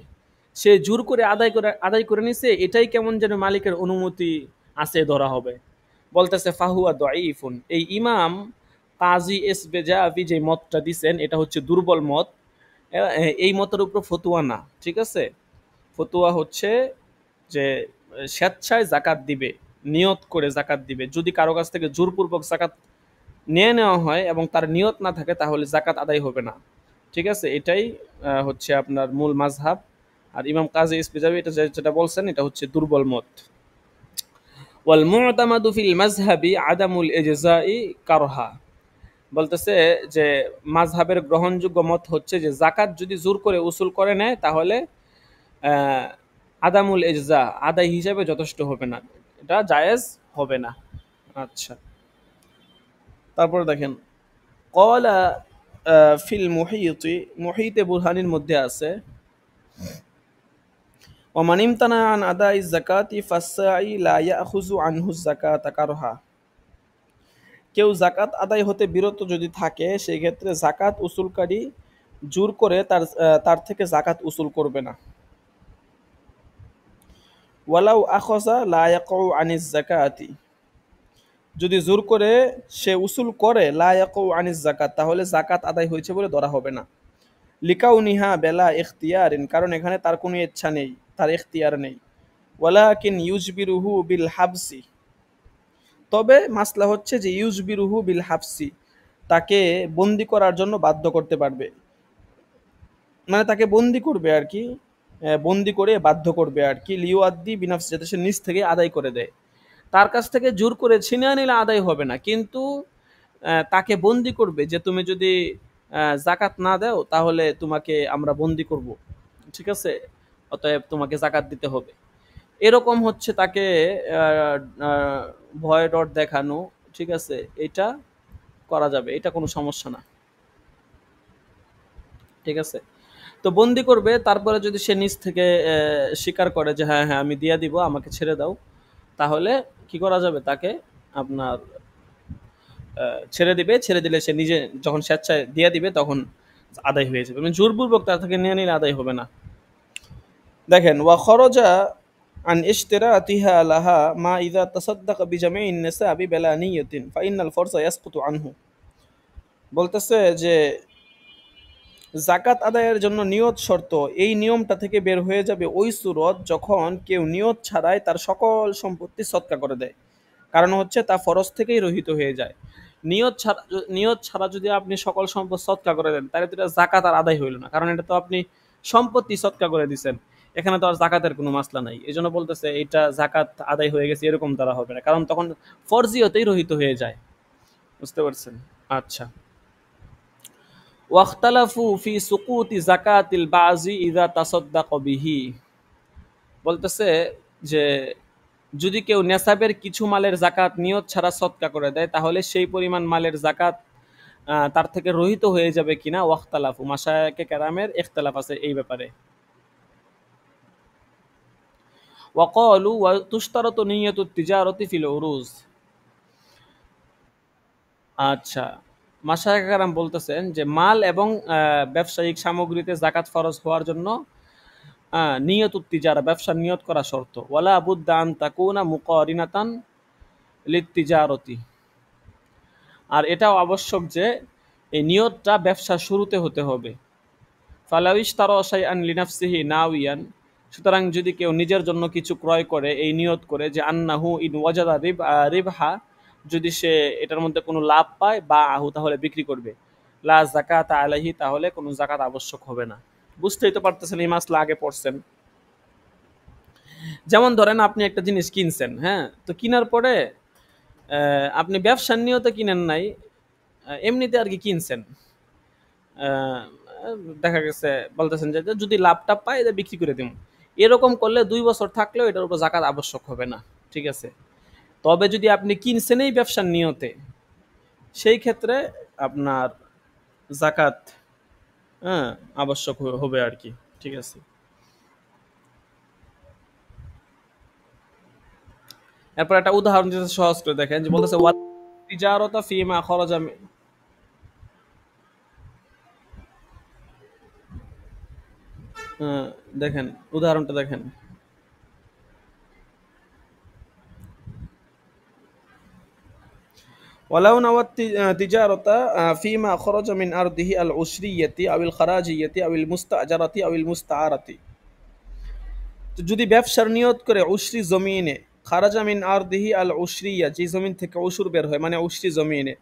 সে জোর করে আদায় করে নিছে, এটাই কেমন যেন মালিকের অনুমতি আছে ধরা হবে। বলতেছে ফাহুয়া দাঈফুন, এই ইমাম কাজী ইসবেজাবি যে মতটা দিছেন এটা হচ্ছে দুর্বল মত। এই মতের উপর ফতুয়া না, ঠিক আছে। ফতুয়া হচ্ছে যে স্বেচ্ছায় জাকাত দিবে, নিয়ত করে জাকাত দিবে। যদি কারো কাছ থেকে জোরপূর্বক জাকাত নিয়ে নেওয়া হয় এবং তার নিয়ত না থাকে তাহলে জাকাত আদায় হবে না, ঠিক আছে। এটাই হচ্ছে আপনার মূল মাযহাব। আর ইমাম কাজী ইসবিজাবি এটা যেটা বলছেন এটা হচ্ছে দুর্বল মত। ওয়াল মু'তামাদু ফিল মাযহাবি আদামুল ইজজাই কারহা, বলতেছে যে মাযহাবের গ্রহণযোগ্য মত হচ্ছে যে জাকাত যদি জোর করে উসুল করে নেয় তাহলে আহ, আদামুল ইজজা, আদায় হিসাবে যথেষ্ট হবে না, এটা জায়েজ হবে না। আচ্ছা, তারপরে দেখেন, কলা ফিল মুহিতি, মুহিতে বুরহানির মধ্যে আছে, ওমান ইমতানা আন আদাই যাকাতি ফাসসাই লা ইয়াখুযু আনহু যাকাতা কারহা, কেউ জাকাত আদায় হতে বিরত যদি থাকে সেই ক্ষেত্রে জাকাত উসুলকারী জোর করে তার থেকে জাকাত উসুল করবে না। ওয়ালাউ আখযা লা ইয়াকউ আনিজ যাকাতি, যদি জোর করে সে উসুল করে লা ইয়াকউ আনিজ যাকাত, তাহলে জাকাত আদায় হয়েছে বলে ধরা হবে না। লিকাউনিহা বেলা ইখতিয়ারিন, কারণ এখানে তার কোনো ইচ্ছা নেই, তার ইখতিয়ার নেই। ওয়ালাকিন ইউজবিরুহু বিল হাবসি, তবে মাসলা হচ্ছে যে ইউজবিরুহু বিল হাবসি, তাকে বন্দি করার জন্য বাধ্য করতে পারবে, মানে তাকে বন্দি করবে আর কি, বন্দি করে বাধ্য করবে আর কি, লিওয়াদ্দি বিনাফস, যাতে সে নিজ থেকে আদায় করে দেয়। তার কাছ থেকে জোর করে ছিনিয়ে নিলে আদায় হবে না, কিন্তু তাকে বন্দি করবে যে তুমি যদি জাকাত না দাও তাহলে তোমাকে আমরা বন্দি করব, ঠিক আছে, অতএব তোমাকে জাকাত দিতে হবে। এরকম হচ্ছে তাকে আহ, আহ, ভয় ডর দেখানো, ঠিক আছে, এটা করা যাবে, এটা কোনো সমস্যা না, ঠিক আছে। তো বন্দি করবে, তারপরে যদি সে নিজ থেকে স্বীকার করে যে হ্যাঁ হ্যাঁ আমি দিয়ে দিব, আমাকে ছেড়ে দাও, তাহলে কি করা যাবে, তাকে আপনার ছেড়ে দিবে। ছেড়ে দিলে সে নিজে যখন স্বেচ্ছায় দিয়ে দিবে তখন আদায় হয়ে যাবে, মানে জোরপূর্বক তার থেকে নিয়ে নিলে আদায় হবে না। দেখেন, ওয়া খরজা আন ইশতিরাতিহা লাহা মা ইযা তাসাদ্দাকা বিজামিইন নিসাবি বিলা নিয়াতিন ফাইনাল ফরজা ইয়াসকুতু আনহু, বলতেছে যে জাকাত আদায়ের জন্য নিয়ত শর্ত, এই নিয়মটা থেকে বের হয়ে যাবে ওই সুরত যখন কেউ নিয়ত ছাড়াই তার সকল সম্পত্তি সৎকা করে দেয়, কারণ হচ্ছে তা ফরজ থেকেই রহিত হয়ে যায়। নিয়ত ছাড়া যদি আপনি সকল সম্পদ সৎকা করে দেন তাহলে তো এটা জাকাত আর আদায় হইল না, কারণ এটা তো আপনি সম্পত্তি সৎকা করে দিচ্ছেন, এখানে তো আর জাকাতের কোনো মাসলা নাই। এই জন্য বলতেছে এটা জাকাত আদায় হয়ে গেছে এরকম দ্বারা হবে না, কারণ তখন ফরজিয়তেই রহিত হয়ে যায়। বুঝতে পারছেন? আচ্ছা, ওয়াখতালাফু ফি সুকুতি যাকাতিল বাজি ইযা তাসাদ্দাকা বিহি, বলতেছে যে যদি কেউ নেসাবের কিছু মালের জাকাত নিয়ত ছাড়া সদকা করে দেয় তাহলে সেই পরিমাণ মালের জাকাত তার থেকে রহিত হয়ে যাবে কিনা ওয়াখতালাফু, মাশায়েখে কেরামের ইখতিলাফ আছে এই ব্যাপারে। ওয়াকালু ওয়া তুশতারাতু নিয়াতুত তিজারাতি ফিল উরুজ। আচ্ছা, মাশায়েখে কেরাম বলতেছেন যে মাল এবং ব্যবসায়িক সামগ্রীতে জাকাত ফরজ হওয়ার জন্য নিয়তুত তিজারা, ব্যবসার নিয়ত করা শর্ত। ওয়ালা বুদ্দা আন তাকুনা মুকারিনাতান লিত্তিজারতি। আর এটাও আবশ্যক যে এই নিয়তটা ব্যবসার শুরুতে হতে হবে। ফালাউইশ তারা শাইআন লিনাফসিহি নাউয়ান, সুতরাং যদি কেউ নিজের জন্য কিছু ক্রয় করে এই নিয়ত করে যে আন্নাহু ইন ওয়াজাদা রিবহা, যদি সে এটার মধ্যে কোনো লাভ পায় বা আহু তাহলে বিক্রি করবে, লা যাকাত আলাইহি, তাহলে কোনো জাকাত আবশ্যক হবে না। বুঝতেই তো পারতেছেন, এই মাসলা আগে পড়ছেন। যেমন ধরেন আপনি একটা জিনিস কিনছেন, হ্যাঁ, তো কিনার পরে আপনি ব্যবসার নিয়তে কিনেন নাই, এমনিতে আর কি কিনছেন। আহ, দেখা গেছে বলতেছেন যে যদি লাভটা পাই এটা বিক্রি করে দিব, এরকম করলে 2 বছর থাকলেও এটার উপর জাকাত আবশ্যক হবে না। ঠিক আছে, তবে যদি আপনি কিনছেন এই ব্যবসার নিয়তে, সেই ক্ষেত্রে আপনার জাকাত হ্যাঁ আবশ্যক হবে আর কি। ঠিক আছে, এরপর একটা উদাহরণ দিতে সহজ করে দেখেন, যে বলতেছে ওয়াত তিজারতা ফিমা খরাজা দেখেন উদাহরণটা দেখেন। ولو نوى التجارة فيما خرج من أرضه العشرية أو الخراجية أو المستأجرة أو المستعارة। তো যদি ব্যবসার নিয়ত করে উশরি জমিনে, খারাজা মিন আরদিহি আল উশরিয়া, যে জমিন থেকে উশুর বের হয় মানে উশরি জমিনে,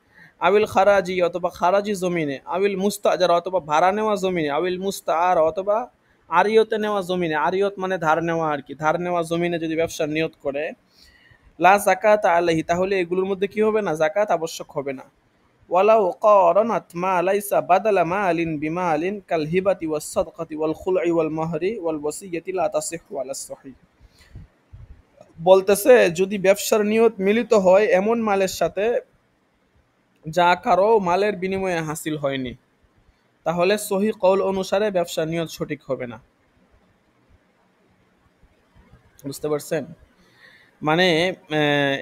আবিল খারাজি অথবা খারাজি জমিনে, আবিল মুস্তাজারা অথবা ভাড়া নেওয়া জমিনে, আবিল মুস্তাআর অথবা আরিয়তে নেওয়া জমিনে, আরিয়ত মানে ধার নেওয়া আর কি, ধার নেওয়া জমিনে যদি ব্যবসার নিয়ত করে, লা যাকাত আলাইহি, তাহলে এগুলোর মধ্যে কি হবে না, জাকাত আবশ্যক হবে না। ওয়ালাউ কারানাত মা লাইসা বাদালা মালিন বিমালিন কাল হিবাতি ওয়াস সাদকাতি ওয়াল খুলই ওয়াল মাহরি ওয়াল ওয়াসিয়াতি লা তাসিহু আলা সহিহ। বলতেছে যদি ব্যবসার নিয়ত মিলিত হয় এমন মালের সাথে যা কারো মালের বিনিময়ে হাসিল হয়নি, তাহলে সহি কওল অনুসারে ব্যবসার নিয়ত সঠিক হবে না। বুঝতে পারছেন? মানে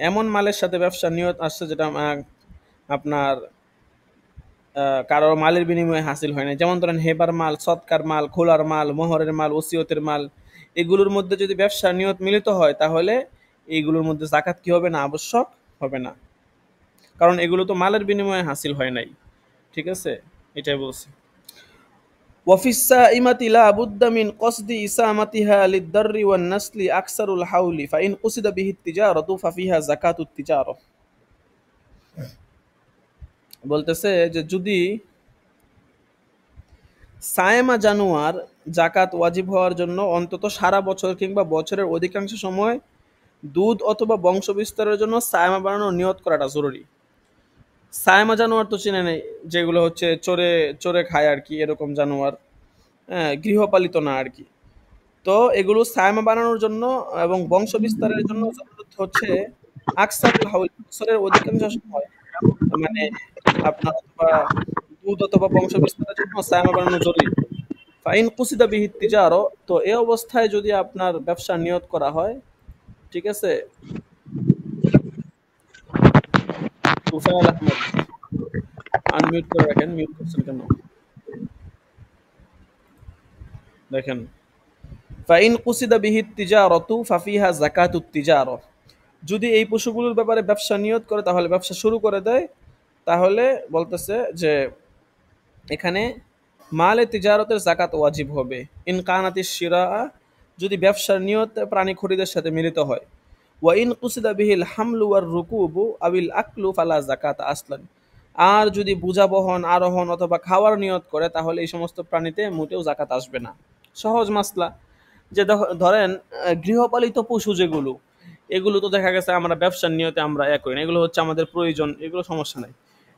এমন মালের সাথে ব্যবসার নিয়ত আসছে যেটা আপনার কারো মালের বিনিময়ে হাসিল হয় না, যেমন ধরেন হেবার মাল, সৎকার মাল, খোলার মাল, মোহরের মাল, ওসিয়তের মাল, এগুলোর মধ্যে যদি ব্যবসার নিয়ত মিলিত হয় তাহলে এইগুলোর মধ্যে জাকাত কি হবে না, আবশ্যক হবে না, কারণ এগুলো তো মালের বিনিময়ে হাসিল হয় নাই। ঠিক আছে, এটাই বলছি। ওয়াফিস সাইমাতি লা বুদ্দা মিন কসদি ইসামাতিহা লিদ-দাররি ওয়ান-নাসলি আকসারুল হাওলি ফাইন কুসিদা বিহি তিজারাতু ফাফিহা যাকাতুত তিজারা। বলতেছে যে যদি সায়েমা জানুয়ার জাকাত ওয়াজিব হওয়ার জন্য অন্তত সারা বছর কিংবা বছরের অধিকাংশ সময় দুধ অথবা বংশ বিস্তারের জন্য সায়েমা বানানোর নিয়ত করাটা জরুরি। সায়েমা জানোয়ার তো চিনে নেই, যেগুলো হচ্ছে চড়ে চড়ে খায় আর কি, এরকম জানোয়ার, হ্যাঁ, গৃহপালিত না আর কি। তো এগুলো সায়েমা বানানোর জন্য এবং বংশ বিস্তারের জন্য জরুরত হচ্ছে আকসারুল হাউল, বছরের অধিকাংশ সময়, মানে আপনার অথবা দুধ অথবা বংশ বিস্তারের জন্য সায়েমা বানানো জরুরি। ফাইন কুসিদা বিহি তিজারো, তো এই অবস্থায় যদি আপনার ব্যবসার নিয়ত করা হয়, ঠিক আছে। তুফাইল আহমদ আনমিউট করে রাখেন, মিউট করছেন কেন দেখেন। ফাইন কুসিদা বিহি তিজারতু ফাফিহা যাকাতুত তিজারা, যদি এই পশুগুলোর ব্যাপারে ব্যবসা নিয়ত করে তাহলে ব্যবসা শুরু করে দেয়, তাহলে বলতেছে যে এখানে মালে তিজারতের জাকাত ওয়াজিব হবে। ইন কানাতিশ শিরা, যদি ব্যবসার নিয়ত প্রাণী খরিদের সাথে মিলিত হয়। ওয়া ইন কুসিদা বিহিল হামলু ওয়ার রুকুবু আবিল আকলু ফালা জাকাত আসলান, আর যদি বোঝা বহন, আরোহণ অথবা খাওয়ার নিয়ত করে তাহলে এই সমস্ত প্রাণীতে মোটেও জাকাত আসবে না। সহজ মাসলা, যে ধরেন গৃহপালিত পশু যেগুলো, এগুলো তো দেখা গেছে আমরা ব্যবসার নিয়তে আমরা করি না, এগুলো হচ্ছে আমাদের প্রয়োজন, এগুলো সমস্যা নাই।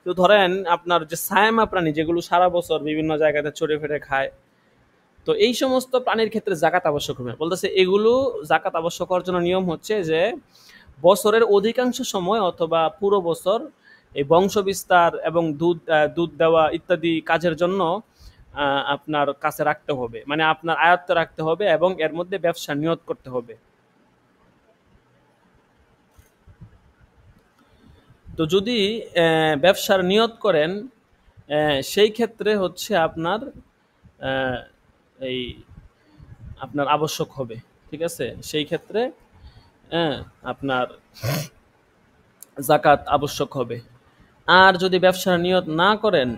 তো ধরেন আপনার যে সায়েমা প্রাণী যেগুলো সারা বছর বিভিন্ন জায়গাতে চড়ে ফিরে খায়, তো এই সমস্ত প্রাণীর ক্ষেত্রে জাকাত আবশ্যক হবে, বলতেছে এগুলো জাকাত আবশ্যক হওয়ার জন্য নিয়ম হচ্ছে যে বছরের অধিকাংশ সময় অথবা পুরো বছর এই বংশ বিস্তার এবং দুধ দেওয়া ইত্যাদি কাজের জন্য আপনার কাছে রাখতে হবে, মানে আপনার আয়ত্তে রাখতে হবে এবং এর মধ্যে ব্যবসা নিয়ত করতে হবে। তো যদি ব্যবসার নিয়ত করেন সেই ক্ষেত্রে হচ্ছে আপনার এই আপনার আবশ্যক হবে, ঠিক আছে, সেই ক্ষেত্রে আপনার জাকাত আবশ্যক হবে। আর যদি ব্যবসার নিয়ত না করেন,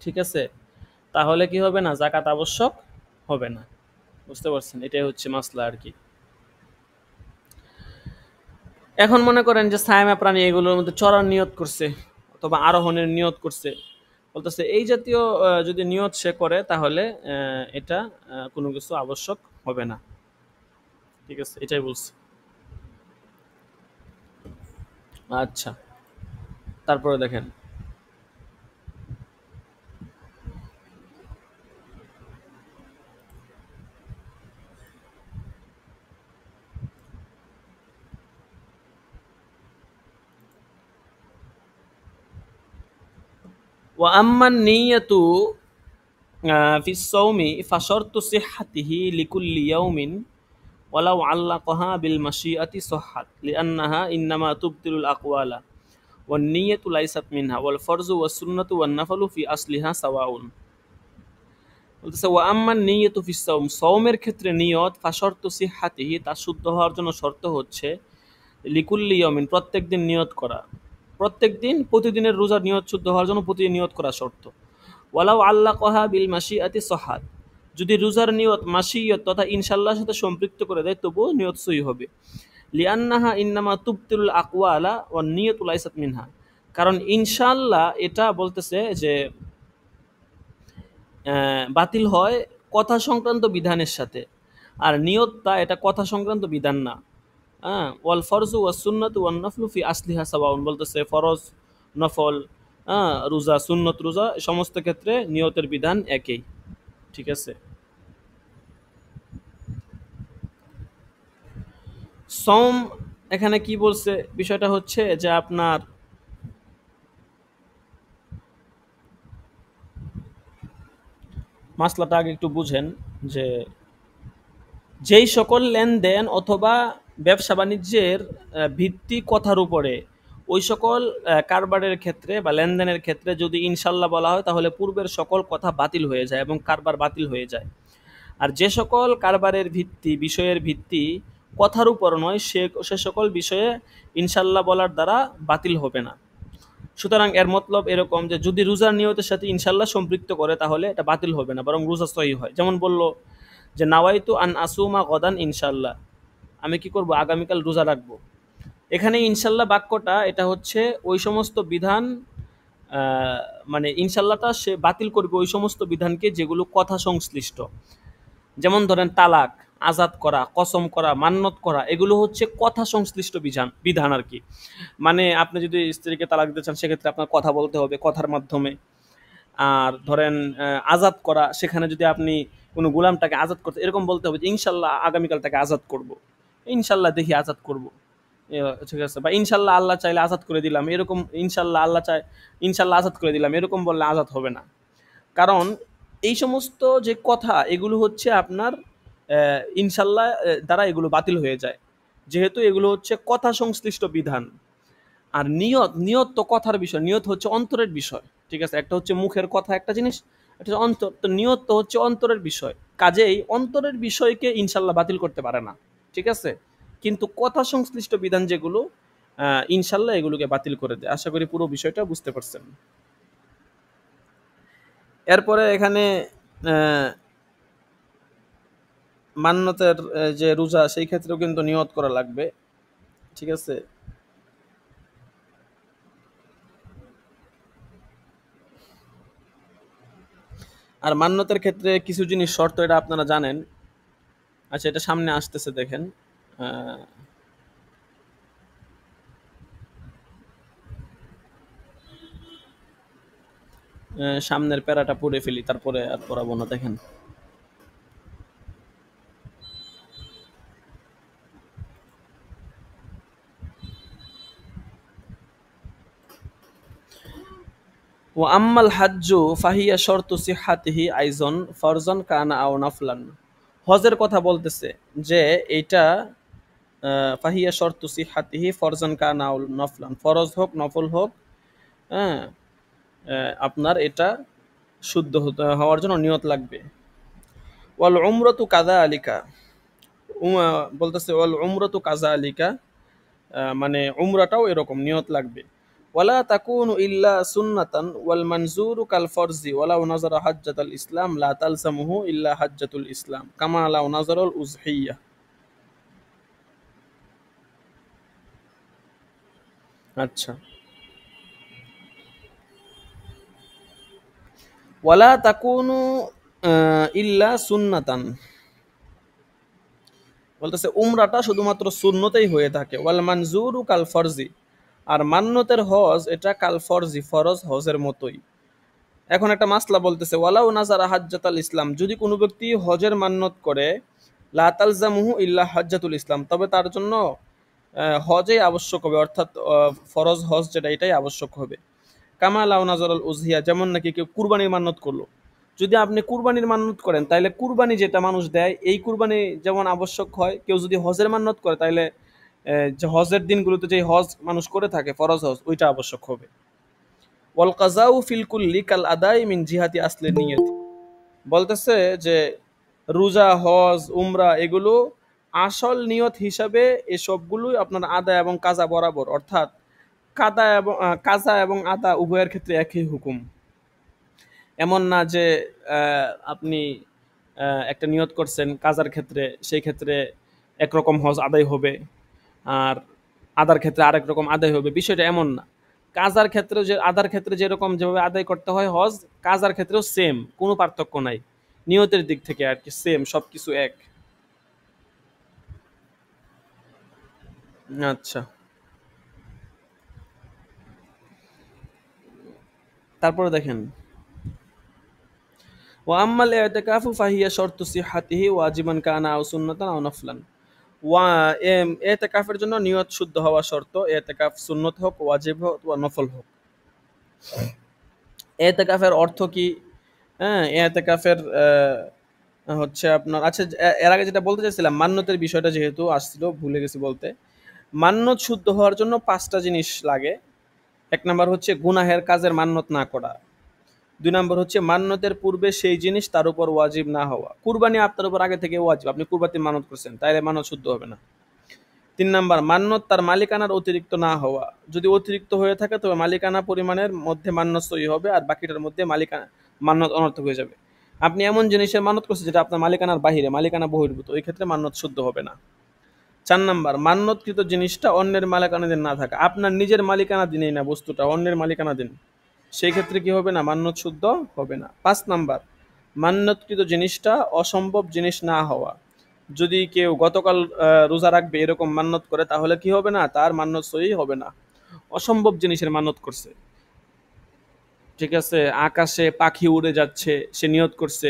ঠিক আছে, তাহলে কি হবে না, জাকাত আবশ্যক হবে না। বুঝতে পারছেন, এটাই হচ্ছে মাসলা আর কি। এখন মনে করেন যে ছায়ামা প্রাণী এগুলোর মধ্যে চরার নিয়ত করছে অথবা আরোহণের নিয়ত করছে, বলতেছে এই জাতীয় যদি নিয়ত সে করে তাহলে এটা কোনো কিছু আবশ্যক হবে না, ঠিক আছে, এটাই বলছে। আচ্ছা, তারপরে দেখেন ওয়া আম্মান নিয়াতু ফি সাওমি ফাশারতু সিহহাতিহি লিকুল্লি ইয়াউমিন ওয়ালাউ আল্লাকাহা বিল মাশিআতি সাহহাত লিআন্নাহা ইন্নামা তুবতিলুল আকওয়ালা ওয়ান নিয়াতু লাইসাত মিনহা ওয়াল ফারজু ওয়াস সুন্নাতু ওয়ান নাফলু ফি আসলিহা সাওয়াউন। বলতেছে ওয়া আম্মান নিয়াতু ফি সাওম, সাওমের ক্ষেত্রে নিয়ত ফাশারতু সিহহাতিহি, তা শুদ্ধ হওয়ার জন্য শর্ত হচ্ছে লিকুল্লি ইয়াউমিন, প্রত্যেকদিন নিয়ত করা, প্রত্যেকদিন প্রতিদিনের রোজার নিয়ত শুদ্ধ হওয়ার জন্য প্রতিদিন নিয়ত করা শর্ত। ওয়ালাউ আল্লাকাহা বিল মাশিআতি সাহহাত, যদি রোজার নিয়ত মাশিয়ত তথা ইনশাআল্লাহর সাথে সম্পৃক্ত করে দেয় তবুও নিয়ত সহি হবে। লিআন্নাহা ইন্নামা তুবতিলুল আকওয়ালা ওয়ান নিয়াতু লাইসাত মিনহা, কারণ ইনশাআল্লাহ এটা বলতেছে যে বাতিল হয় কথা সংক্রান্ত বিধানের সাথে, আর নিয়তটা এটা কথা সংক্রান্ত বিধান না। হ্যাঁ, ওয়াল ফরজু ওয়াস সুন্নাতু ওয়ান নফলু ফি আসলিহা সাওয়াউন, বলতেছে ফরজ, নফল, রোজা, সুন্নত রোজা সমস্ত ক্ষেত্রে নিয়তের বিধান একই, ঠিক আছে। সম এখানে কি বলছে, বিষয়টা হচ্ছে যে আপনার মাসলাটা আগে একটু বুঝেন যে যেই সকল লেনদেন অথবা ব্যবসা বাণিজ্যের ভিত্তি কথার উপরে, ওই সকল কারবারের ক্ষেত্রে বা লেনদেনের ক্ষেত্রে যদি ইনশাল্লাহ বলা হয় তাহলে পূর্বের সকল কথা বাতিল হয়ে যায় এবং কারবার বাতিল হয়ে যায়। আর যে সকল কারবারের ভিত্তি বিষয়ের ভিত্তি কথার উপর নয়, সে সকল বিষয়ে ইনশাল্লাহ বলার দ্বারা বাতিল হবে না। সুতরাং এর মতলব এরকম যে যদি রোজার নিয়তের সাথে ইনশাল্লাহ সম্পৃক্ত করে তাহলে এটা বাতিল হবে না, বরং রোজা সহি হয়। যেমন বলল যে নাওয়াইতু আন আসুমা গদান ইনশাল্লাহ, আমি কি করব, আগামীকাল রোজা রাখবো। এখানে ইনশাল্লাহ বাক্যটা এটা হচ্ছে ওই সমস্ত বিধান, মানে ইনশাল্লাহটা সে বাতিল করবে ওই সমস্ত বিধানকে যেগুলো কথা সংশ্লিষ্ট। যেমন ধরেন তালাক, আজাদ করা, কসম করা, মান্যত করা, এগুলো হচ্ছে কথা সংশ্লিষ্ট বিধান বিধান আর কি। মানে আপনি যদি স্ত্রীকে তালাক দিতে চান সেক্ষেত্রে আপনার কথা বলতে হবে কথার মাধ্যমে। আর ধরেন আজাদ করা, সেখানে যদি আপনি কোনো গোলামটাকে আজাদ করতে, এরকম বলতে হবে যে ইনশাল্লাহ আগামীকাল তাকে আজাদ করব, ইনশাল্লাহ দেখি আজাদ করব, ঠিক আছে, বা ইনশাল্লাহ আল্লাহ চাইলে আজাদ করে দিলাম, এরকম ইনশাল্লাহ আল্লাহ চাই, ইনশাল্লাহ আজাদ করে দিলাম, এরকম বললে আজাদ হবে না। কারণ এই সমস্ত যে কথা এগুলো হচ্ছে আপনার ইনশাল্লাহ দ্বারা এগুলো বাতিল হয়ে যায়, যেহেতু এগুলো হচ্ছে কথা সংশ্লিষ্ট বিধান। আর নিয়ত, নিয়ত তো কথার বিষয়, নিয়ত হচ্ছে অন্তরের বিষয়, ঠিক আছে, একটা হচ্ছে মুখের কথা একটা জিনিস, একটা হচ্ছে অন্তর, তো নিয়ত তো হচ্ছে অন্তরের বিষয়, কাজেই অন্তরের বিষয়কে ইনশাল্লাহ বাতিল করতে পারে না, ঠিক আছে। কিন্তু কথা সংশ্লিষ্ট বিধান যেগুলো ইনশাল্লাহ এগুলোকে বাতিল করে দেয়। আশা করি পুরো বিষয়টা বুঝতে পারছেন। এরপরে এখানে আহ, মান্যতের যে রোজা সেই ক্ষেত্রেও কিন্তু নিয়ত করা লাগবে, ঠিক আছে। আর মান্যতের ক্ষেত্রে কিছু জিনিস শর্ত, এটা আপনারা জানেন। আচ্ছা, এটা সামনে আসতেছে দেখেন, আহ, সামনের প্যারাটা পড়ে ফেলি, তারপরে আর পড়াবো না, দেখেন। ও আম্মাল হাজ্জু ফাহিয়া শর্তু সিহাতিহি আইজন ফরজন কানা আও নফলান। হজের কথা বলতেছে যে এইটা ফাহিয়া শর্তু সিহাতিহি ফরজন কানা আও নফলান, ফরজ হোক নফল হোক, হ্যাঁ, আপনার এটা শুদ্ধ হওয়ার জন্য নিয়ত লাগবে। ওয়াল উমরাতু কাযা আলিকা, বলতেছে ওয়াল উমরাতু কাযা আলিকা, মানে উমরাটাও এরকম নিয়ত লাগবে। ওয়ালা তাকুনু ইল্লা সুন্নাতান ওয়াল মানজুরু কাল ফরজি ওয়ালাউ নাযারা হাজ্জাতুল ইসলাম লা তালজামুহু ইল্লা হাজ্জাতুল ইসলাম কামা লাউ নাযারাল উযহিয়্যা। আচ্ছা, ওয়ালা তাকুনু ইল্লা সুন্নাতান বলতেছে উমরাটা শুধুমাত্র সুন্নতেই হয়ে থাকে। ওয়াল মানজুরু কাল ফরজি, আর মান্নতের হজ এটা কাল ফরজি, ফরজ হজের মতোই। এখন একটা মাসলা বলতেছে ওয়ালাউ নাজারা হাজ্জাতুল ইসলাম, যদি কোনো ব্যক্তি হজের মান্নত করে লা তালজামুহু ইল্লা হাজ্জাতুল ইসলাম, তবে তার জন্য হজই আবশ্যক হবে, অর্থাৎ ফরজ হজ যেটা এটাই আবশ্যক হবে। কামা লাউ নাজারাল উযহিয়া, যেমন নাকি কেউ কুরবানির মান্নত করলো, যদি আপনি কুরবানির মান্নত করেন তাহলে কুরবানি যেটা মানুষ দেয় এই কুরবানি যেমন আবশ্যক হয়, কেউ যদি হজের মান্নত করে তাহলে যে হজের দিনগুলোতে যে হজ মানুষ করে থাকে ফরজ হজ ওইটা আবশ্যক হবে। ওয়াল কাযাউ ফিল কুল্লি কাল আদাই মিন জিহাতি আসলি নিয়ত, বলতেছে যে রোজা হজ উমরা এগুলো আসল নিয়ত হিসাবে এই সবগুলোই আপনার আদা এবং কাজা বরাবর, অর্থাৎ কাজা এবং আদা উভয়ের ক্ষেত্রে একই হুকুম। এমন না যে আপনি একটা নিয়ত করছেন কাজার ক্ষেত্রে, সেই ক্ষেত্রে একরকম হজ আদায় হবে, আর আদার ক্ষেত্রে আরেক রকম আদায় হবে, বিষয়টা এমন না। কাজার ক্ষেত্রে যে আদার ক্ষেত্রে যেরকম যেভাবে আদায় করতে হয় হজ, কাজার ক্ষেত্রেও সেম, কোনো পার্থক্য নাই নিয়তের দিক থেকে আর কি, সেম সবকিছু এক। আচ্ছা, তারপরে দেখেন ও আম্মাল ইতিকাফু ফাহিয়া শর্তু সিহাতিহি ওয়াজিবান কানা আও সুন্নাতান আও নফলান। এতেকাফের জন্য নিয়ত শুদ্ধ হওয়া শর্ত, এতেকাফ সুন্নত হোক ওয়াজিব হোক বা নফল হোক। এতেকাফের অর্থ কি? হ্যাঁ, এতেকাফের হচ্ছে আপনার, আচ্ছা এর আগে যেটা বলতে চাইছিলাম মান্যতের বিষয়টা যেহেতু আসছিল ভুলে গেছি বলতে। মান্যত শুদ্ধ হওয়ার জন্য 5টা জিনিস লাগে। 1 নাম্বার হচ্ছে গুনাহের কাজের মান্যত না করা। 2 নাম্বার হচ্ছে মান্যতের পূর্বে সেই জিনিস তার উপর ওয়াজিব না হওয়া। কুরবানি আপনার উপর আগে থেকে ওয়াজিব, আপনি কুরবানির মানত করছেন, তাইলে মানত শুদ্ধ হবে না। 3 নাম্বার মান্যত তার মালিকানার অতিরিক্ত না হওয়া, যদি অতিরিক্ত হয়ে থাকে তবে মালিকানা পরিমাণের মধ্যে মান্যত সহি হবে, আর বাকিটার মধ্যে মান্যত অনর্থক হয়ে যাবে। আপনি এমন জিনিসের মানত করছেন যেটা আপনার মালিকানার বাহিরে, মালিকানা বহির্ভূত, ওই ক্ষেত্রে মান্যত শুদ্ধ হবে না। 4 নাম্বার মান্যতকৃত জিনিসটা অন্যের মালিকানাধীন না থাকা, আপনার নিজের মালিকানাধীনই না বস্তুটা, অন্যের মালিকানাধীন, সেই ক্ষেত্রে কি হবে না, মান্যত শুদ্ধ হবে না। 5 নাম্বার মান্যতকৃত জিনিসটা অসম্ভব জিনিস না হওয়া, যদি কেউ গতকাল রোজা রাখবে এরকম মান্যত করে তাহলে কি হবে না, তার মান্যত সহি হবে না, অসম্ভব জিনিসের মান্যত করছে। ঠিক আছে, আকাশে পাখি উড়ে যাচ্ছে, সে নিয়ত করছে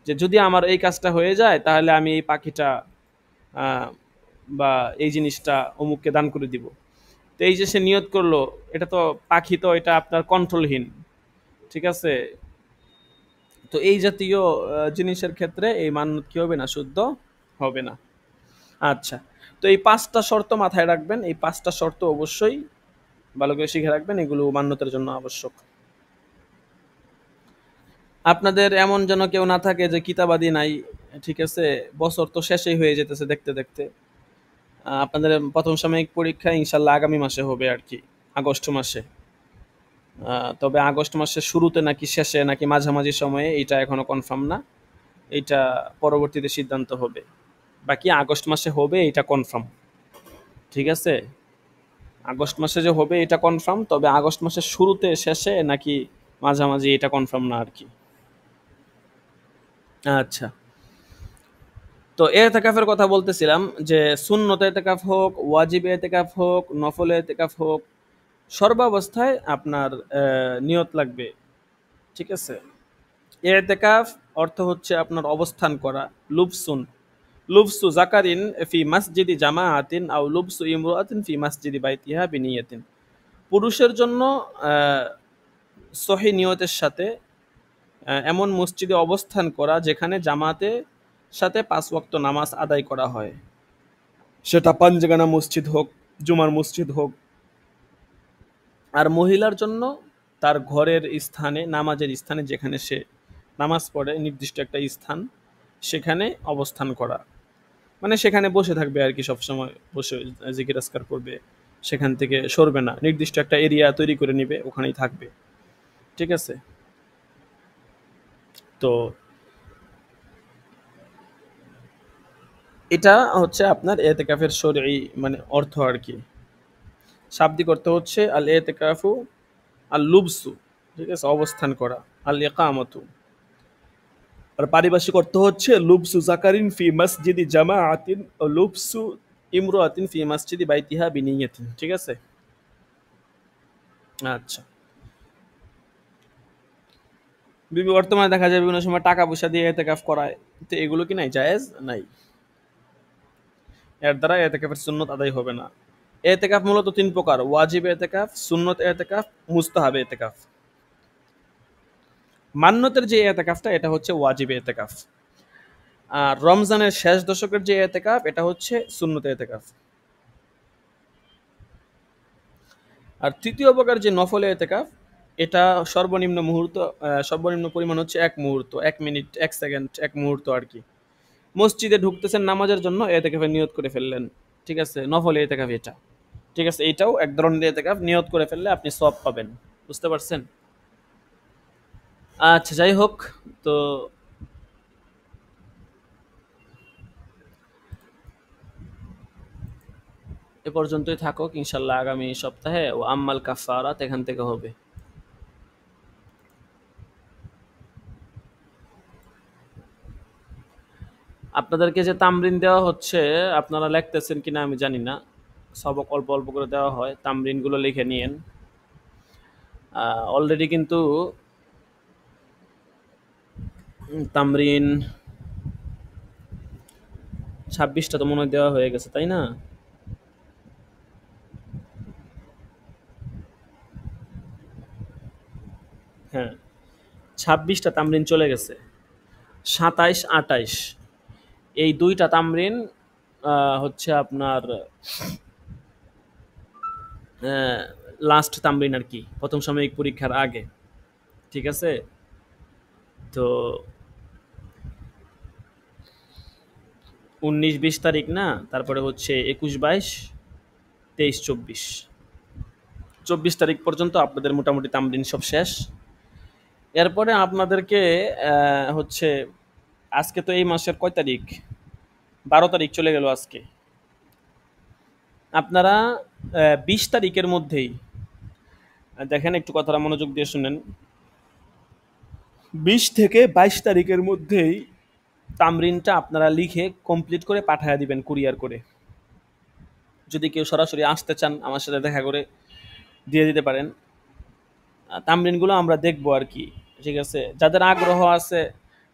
যে যদি আমার এই কাজটা হয়ে যায় তাহলে আমি এই পাখিটা আহ, বা এই জিনিসটা অমুককে দান করে দিব। তো এই যে সে নিয়ত করলো, এটা তো পাখি, তো এটা আপনার কন্ট্রোলহীন। ঠিক আছে, তো এই জাতীয় জিনিসের ক্ষেত্রে এই মান্যত কি হবে না, শুদ্ধ হবে না। আচ্ছা, তো এই 5টা শর্ত মাথায় রাখবেন, এই 5টা শর্ত অবশ্যই ভালো করে শিখে রাখবেন, এগুলো মান্যতের জন্য আবশ্যক। আপনাদের এমন যেন কেউ না থাকে যে কিতাবাদি নাই। ঠিক আছে, বছর তো শেষেই হয়ে যেতেছে দেখতে দেখতে। আপনাদের প্রথম সাময়িক পরীক্ষা ইনশাল্লাহ আগামী মাসে হবে আর কি, আগস্ট মাসে। তবে আগস্ট মাসের শুরুতে নাকি শেষে নাকি মাঝামাঝি সময়ে এটা এখনো কনফার্ম না, এটা পরবর্তীতে সিদ্ধান্ত হবে। বাকি আগস্ট মাসে হবে এটা কনফার্ম। ঠিক আছে, আগস্ট মাসে যে হবে এটা কনফার্ম, তবে আগস্ট মাসের শুরুতে শেষে নাকি মাঝামাঝি এটা কনফার্ম না আর কি। আচ্ছা, তো এতেকাফের কথা বলতেছিলাম যে সুন্নত এতেকাফ হোক ওয়াজিব এতেকাফ হোক নফল এতেকাফ হোক, সর্বাবস্থায় আপনার নিয়ত লাগবে। ঠিক আছে, এতেকাফ অর্থ হচ্ছে আপনার অবস্থান করা। লুবসুন লুবসু জাকারিন ফি মাসজিদি জামাআতিন আও লুবসু ইমরাতিন ফি মাসজিদি বাইতিহা বিনিয়াতিন, পুরুষের জন্য সহি নিয়তের সাথে এমন মসজিদে অবস্থান করা যেখানে জামাতের সাথে ৫ ওয়াক্ত নামাজ আদায় করা হয়, সেটা পাঞ্জেগানা মসজিদ হোক, জুমার মসজিদ হোক। আর মহিলার জন্য তার ঘরের স্থানে, নামাজের স্থানে, যেখানে সে নামাজ পড়ে নির্দিষ্ট একটা স্থান, সেখানে অবস্থান করা, মানে সেখানে বসে থাকবে আর কি, সবসময় বসে জিকির আজকার করবে, সেখান থেকে সরবে না, নির্দিষ্ট একটা এরিয়া তৈরি করে নিবে, ওখানেই থাকবে। ঠিক আছে? তো এটা হচ্ছে আপনার এতেকাফের শরঈ মানে অর্থ আর কি। শাব্দিক অর্থ হচ্ছে আল এতেকাফু আল লুবসু, ঠিক আছে, অবস্থান করা, আল ইকামতু। আর পারিভাষিক অর্থ হচ্ছে লুবসু জাকারিন ফি মসজিদি জামাআতিন ও লুবসু ইমরাতিন ফি মসজিদি বাইতিহা বিনিয়াতিন। ঠিক আছে? আচ্ছা। বর্তমানে দেখা যায় বিভিন্ন সময় টাকা পয়সা দিয়ে এতেকাফ করায়, তো এগুলো কি নাই, জায়েজ নাই, এর দ্বারা এতেকাফের সুন্নত আদায় হবে না। এতেকাফ মূলত তিন প্রকার: ওয়াজিব এতেকাফ, সুন্নত এতেকাফ, মুস্তাহাব এতেকাফ। মান্যতের যে এতেকাফটা, এটা হচ্ছে ওয়াজিব এতেকাফ। আর রমজানের শেষ দশকের যে এতেকাফ, এটা হচ্ছে সুন্নত এতেকাফ। আর তৃতীয় প্রকার যে নফল এতেকাফ, এটা সর্বনিম্ন মুহূর্ত, সর্বনিম্ন পরিমাণ হচ্ছে ১ মুহূর্ত, ১ মিনিট, ১ সেকেন্ড, ১ মুহূর্ত আর কি। মসজিদে ঢুকতেছেন নামাজের জন্য, এতেকাফের নিয়ত করে ফেললেন। ঠিক আছে? নফল এতেকাফ এটা। ঠিক আছে? এটাও এক ধরনের এতেকাফ, নিয়ত করে ফেললে আপনি সওয়াব পাবেন। বুঝতে পারছেন? আচ্ছা, যাই হোক। তো এ পর্যন্তই থাকুক, ইনশাল্লাহ আগামী সপ্তাহে ও আম্মাল কাফারাত এখান থেকে হবে। আপনাদেরকে যে তামরিন দেওয়া হচ্ছে, আপনারা লিখতেছেন কিনা আমি জানি না, সবক অল্প অল্প করে দেওয়া হয়, তামরিনগুলো লিখে নিয়েন। অলরেডি কিন্তু তামরিন ২৬টা তো মনে হয় দেওয়া হয়ে গেছে, তাই না? হ্যাঁ, ২৬টা তামরিন চলে গেছে। ২৭, ২৮ এই দুইটা তামরিন হচ্ছে আপনার লাস্ট তামরিন আর কি, প্রথম সাময়িক পরীক্ষার আগে। ঠিক আছে? তো ১৯-২০ তারিখ না, তারপরে হচ্ছে ২১-২২, ২৩-২৪, ২৪ তারিখ পর্যন্ত আপনাদের মোটামুটি তামরিন সব শেষ। এরপরে আপনাদেরকে হচ্ছে, আজকে তো এই মাসের কয় তারিখ, ১২ তারিখ চলে গেল আজকে। আপনারা ২০ তারিখের মধ্যেই, দেখেন একটু কথাটা মনোযোগ দিয়ে শুনেন, ২০ থেকে ২২ তারিখের মধ্যেই তামরিনটা আপনারা লিখে কমপ্লিট করে পাঠিয়ে দিবেন কুরিয়ার করে। যদি কেউ সরাসরি আসতে চান, আমার সাথে দেখা করে দিয়ে দিতে পারেন। তামরিনগুলো আমরা দেখবো আর কি। ঠিক আছে? যাদের আগ্রহ আছে,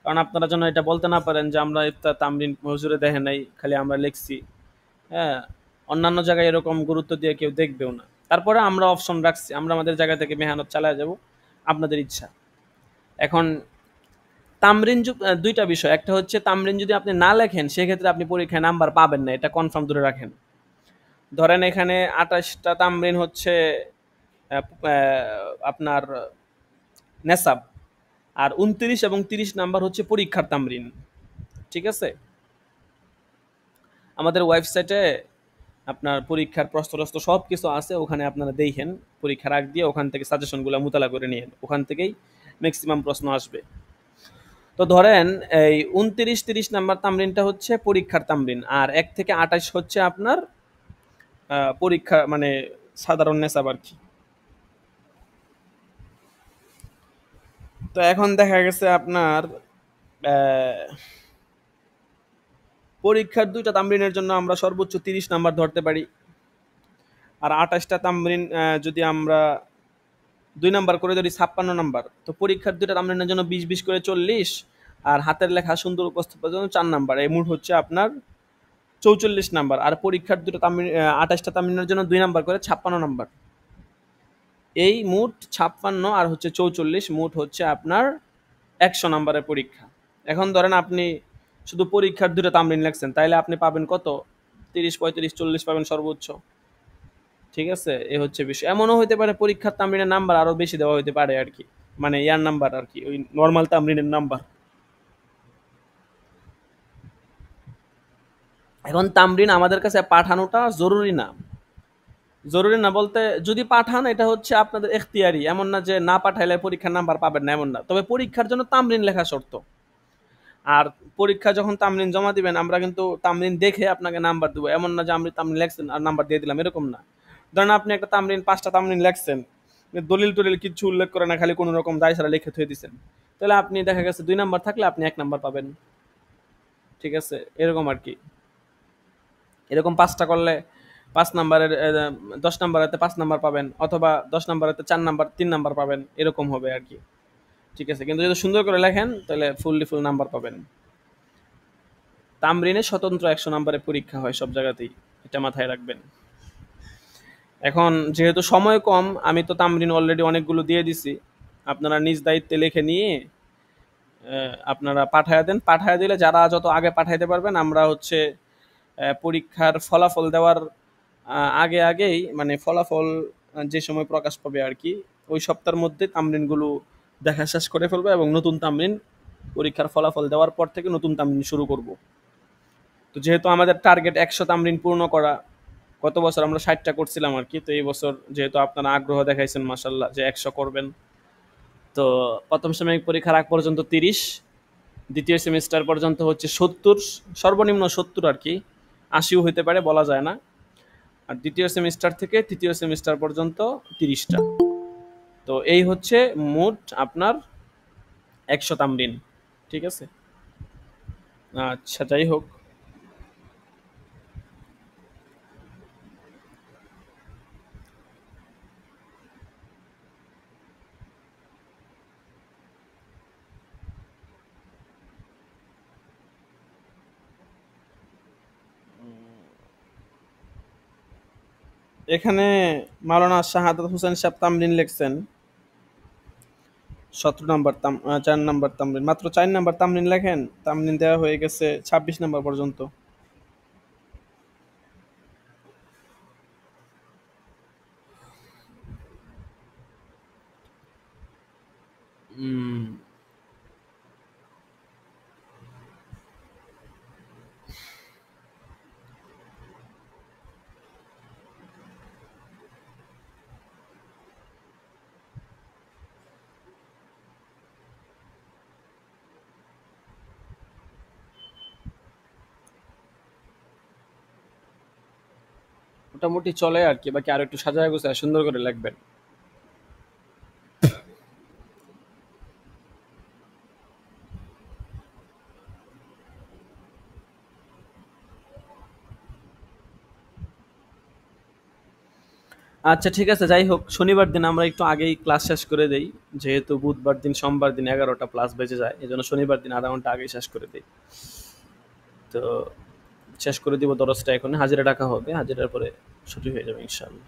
কারণ আপনারা যেন এটা বলতে না পারেন যে আমরা ইফতার তামরিন হুজুরে দেখে নাই, খালি আমরা লিখছি। হ্যাঁ, অন্যান্য জায়গায় এরকম গুরুত্ব দিয়ে কেউ দেখবেও না। তারপরে আমরা অপশন রাখছি, আমরা আমাদের জায়গা থেকে মেহনত চালায় যাব, আপনাদের ইচ্ছা। এখন তামরিন দুইটা বিষয়, একটা হচ্ছে তামরিন যদি আপনি না লেখেন, সেক্ষেত্রে আপনি পরীক্ষায় নাম্বার পাবেন না, এটা কনফার্ম ধরে রাখেন। ধরেন এখানে ২৮টা তামরিন হচ্ছে আপনার নেসাব, আর ২৯ এবং ৩০ নাম্বার হচ্ছে পরীক্ষার তামরিন। ঠিক আছে? আমাদের ওয়েবসাইটে আপনার পরীক্ষার প্রশ্নটস্ত সব কিছু আছে, ওখানে আপনারা দেখেন, পরীক্ষার আগ দিয়ে ওখান থেকে সাজেশনগুলো মোতালা করে নিয়েন, ওখান থেকেই ম্যাক্সিমাম প্রশ্ন আসবে। তো ধরেন এই ২৯-৩০ নাম্বার তামরিনটা হচ্ছে পরীক্ষার তামরিন, আর ১ থেকে ২৮ হচ্ছে আপনার পরীক্ষা মানে সাধারণ নেশাব আর কি। তো এখন দেখা গেছে আপনার পরীক্ষার দুইটা তামরিনের জন্য আমরা সর্বোচ্চ ৩০ নাম্বার ধরতে পারি। আর ২৮টা তামরিন যদি আমরা ২ নাম্বার করে ধরি, ৫৬ নাম্বার। তো পরীক্ষার দুইটা তামরিনের জন্য ২০-২০ করে ৪০, আর হাতের লেখা সুন্দর উপস্থাপনের জন্য ৪ নাম্বার। এই মোট হচ্ছে আপনার ৪৪ নাম্বার। আর পরীক্ষার দুটো তামরিন ২৮টা তামরিনের জন্য ২ নাম্বার করে ৫৬ নাম্বার। এই মোট 56 আর হচ্ছে 44, মোট হচ্ছে আপনার 100 নাম্বারের পরীক্ষা। এখন ধরেন আপনি শুধু পরীক্ষার দুটো তামরিন লিখছেন, তাইলে আপনি পাবেন কত? 30, 35, 40 পাবেন সর্বোচ্চ। ঠিক আছে, এ হচ্ছে বিষয়। এমনও হইতে পারে পরীক্ষার তামরিনের নাম্বার আরো বেশি দেওয়া হইতে পারে আর কি, মানে ইয়ার নাম্বার আর কি, ওই নর্মাল তামরিনের নাম্বার। এখন তামরিন আমাদের কাছে পাঠানোটা জরুরি না। জরুরি না বলতে, যদি পাঠান এটা হচ্ছে আপনাদের এখতিয়ারি, এমন না যে না পাঠাইলে পরীক্ষার নাম্বার পাবেন না, এমন না। তবে পরীক্ষার জন্য তামরিন লেখা শর্ত। আর পরীক্ষা যখন তামরিন জমা দিবেন, আমরা কিন্তু তামরিন দেখে আপনাকে নাম্বার দেবো, এমন না যে আমি তামরিন লেখছেন আর নাম্বার দিয়ে দিলাম, এরকম না। ধরেন আপনি একটা তামরিন 5টা তামরিন লেখছেন, দলিল টলিল কিছু উল্লেখ করে না, খালি কোনো রকম দায় সারা লিখে থয়ে দিচ্ছেন, তাহলে আপনি দেখা গেছে 2 নাম্বার থাকলে আপনি 1 নাম্বার পাবেন। ঠিক আছে, এরকম আর কি। এরকম 5টা করলে 5 নাম্বারের 10 নাম্বারেতে 5 নাম্বার পাবেন, অথবা 10 নাম্বারেতে 4 নাম্বার 3 নাম্বার পাবেন, এরকম হবে আর কি। ঠিক আছে, কিন্তু যদি সুন্দর করে লেখেন তাহলে ফুল নাম্বার পাবেন। তামরিনে স্বতন্ত্র 100 নাম্বারের পরীক্ষা হয় সব জায়গাতেই, এটা মাথায় রাখবেন। এখন যেহেতু সময় কম, আমি তো তামরিন অলরেডি অনেকগুলো দিয়ে দিছি, আপনারা নিজ দায়িত্বে লিখে নিয়ে আপনারা পাঠায় দেন। পাঠায় দিলে যারা যত আগে পাঠাইতে পারবেন, আমরা হচ্ছে পরীক্ষার ফলাফল দেওয়ার আগে আগেই, মানে ফলাফল যে সময় প্রকাশ পাবে আর কি, ওই সপ্তাহের মধ্যে তামরিনগুলো দেখা শেষ করে ফেলবো, এবং নতুন তামরিন পরীক্ষার ফলাফল দেওয়ার পর থেকে নতুন তামরিন শুরু করব। তো যেহেতু আমাদের টার্গেট 100 তামরিন পূর্ণ করা, গত বছর আমরা 60টা করছিলাম আর কি, তো এই বছর যেহেতু আপনারা আগ্রহ দেখাইছেন মাশাল্লাহ যে 100 করবেন, তো প্রথম সাময়িক পরীক্ষার আগ পর্যন্ত 30, দ্বিতীয় সেমিস্টার পর্যন্ত হচ্ছে 70, সর্বনিম্ন 70 আর কি, 80ও হইতে পারে, বলা যায় না। আর দ্বিতীয় সেমিস্টার থেকে তৃতীয় সেমিস্টার পর্যন্ত 30টা। তো এই হচ্ছে মোট আপনার 100 তামরিন। ঠিক আছে, আচ্ছা যাই হোক। এখানে মাওলানা শাহাদাত হোসেন সাহেব তামরিন লিখছেন 17 নাম্বার 4 নাম্বার তামরিন, মাত্র 4 নাম্বার তামরিন লেখেন, তামরিন দেওয়া হয়ে গেছে 26 নাম্বার পর্যন্ত। মোটামুটি চলে আর কি, বাকি আরো একটু সাজায় গোছায় সুন্দর করে লিখবেন। আচ্ছা ঠিক আছে, যাই হোক, শনিবার দিন আমরা একটু আগেই ক্লাস শেষ করে দেই, যেহেতু বুধবার দিন সোমবার দিন 11টা প্লাস বেজে যায়, এই জন্য শনিবার দিন আধা ঘন্টা আগেই শেষ করে দিই। তো শেষ করে দিব দরজটা, এখন হাজিরা ডাকা হবে, হাজিরার পরে ছুটি হয়ে যাবে ইনশাআল্লাহ।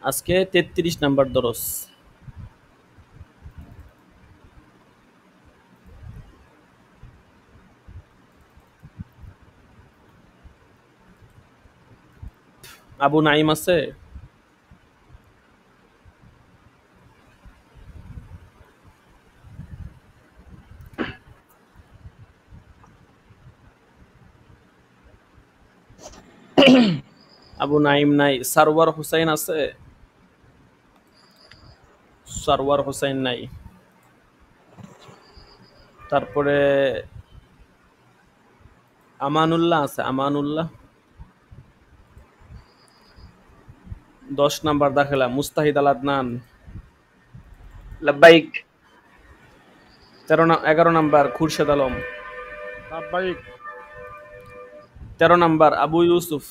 আজকে 33 নাম্বার দরজ। আবু নাইম আছে? আবু নাইম নাই। সারওয়ার হুসাইন আছে? সারওয়ার হুসাইন নাই। তারপরে আমানুল্লাহ আছে? আমানুল্লাহ। 10 নাম্বার দাখেলা মুস্তাহিদ আল আদনান। লাব্বাইক 11 নাম্বার খুরশেদ আলম। লাব্বাইক 13 নাম্বার আবু ইউসুফ।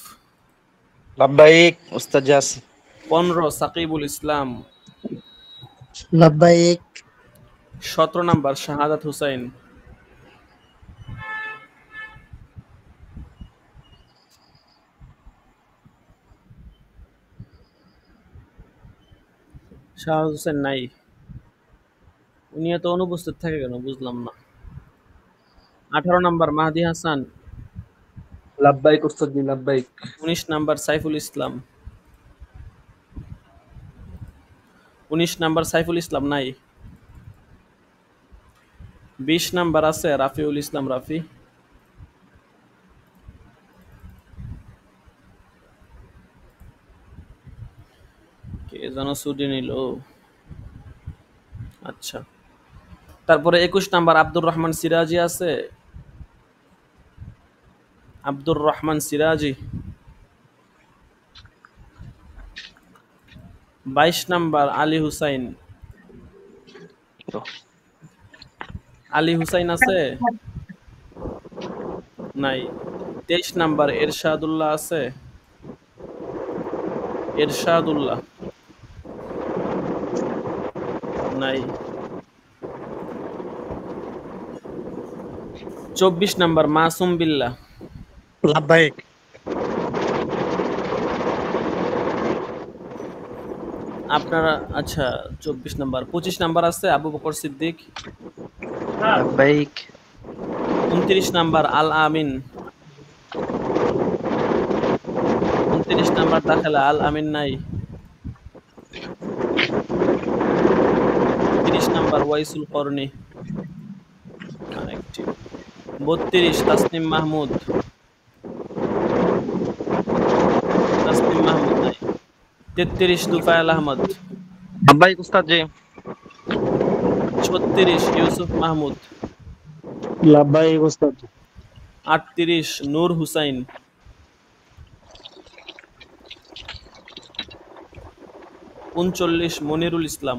লাব্বাইক উস্তাদ জাসি 15 সাকিবুল ইসলাম। লাব্বাইক 17 নাম্বার শাহাদাত হুসাইন। শাহ হোসেন নাই। উনি এত অনুপস্থিত থাকে কেন বুঝলাম না। 18 নাম্বার মাহদি হাসান। লাব্বাইক উস্তাদ জি, লাব্বাইক। 19 নাম্বার সাইফুল ইসলাম। 19 নাম্বার সাইফুল ইসলাম নাই। 20 নাম্বার আছে রাফিউল ইসলাম রাফি। কে যেন ছুটি নিল। আচ্ছা, তারপরে 21 নাম্বার আব্দুর রহমান সিরাজি আছে। আব্দুর রহমান সিরাজি। 22 নাম্বার আলী হুসাইন। আলী হুসাইন আছে? নাই। 23 নাম্বার এরশাদুল্লাহ আছে? এরশাদুল্লাহ নাই। 24 নাম্বার মাসুম বিল্লাহ। লাব্বাইক। আপনারা আচ্ছা 24 নাম্বার। 25 নাম্বার আছে আবু বকর সিদ্দিক। লাব্বাইক। 29 নাম্বার আল আমিন। 29 নাম্বার দাখেলা আল আমিন নাই। 30 নাম্বার ওয়াইসুল করনি আরেকটি। 32 তাসনিম মাহমুদ। তাসনিম মাহমুদ নাই। 33 তুফায়েল আহমদ। লাব্বাইক উস্তাদ জি। 36 ইউসুফ মাহমুদ। লাব্বাইক উস্তাদ। 38 নূর হুসাইন। 39 মনিরুল ইসলাম।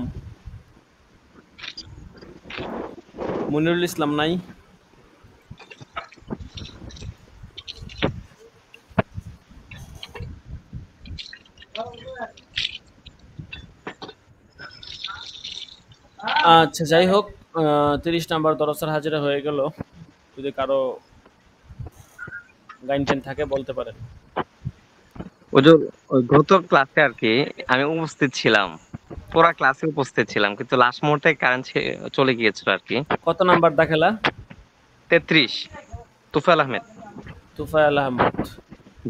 মনিরুল ইসলাম নাই। আচ্ছা যাই হোক, 30 নাম্বার দরসার হাজিরা হয়ে গেল। যদি কারো গাইন টেন থাকে বলতে পারেন। হুজুর, ওই গত ক্লাসে আর কি আমি উপস্থিত ছিলাম, পুরা ক্লাসে উপস্থিত ছিলাম, কিন্তু লাস্ট মুহূর্তে কারেন্ট চলে গিয়েছিল আর কি। কত নাম্বার দাখেলা? 33 তুফাইল আহমেদ। তুফায়েল আহমদ।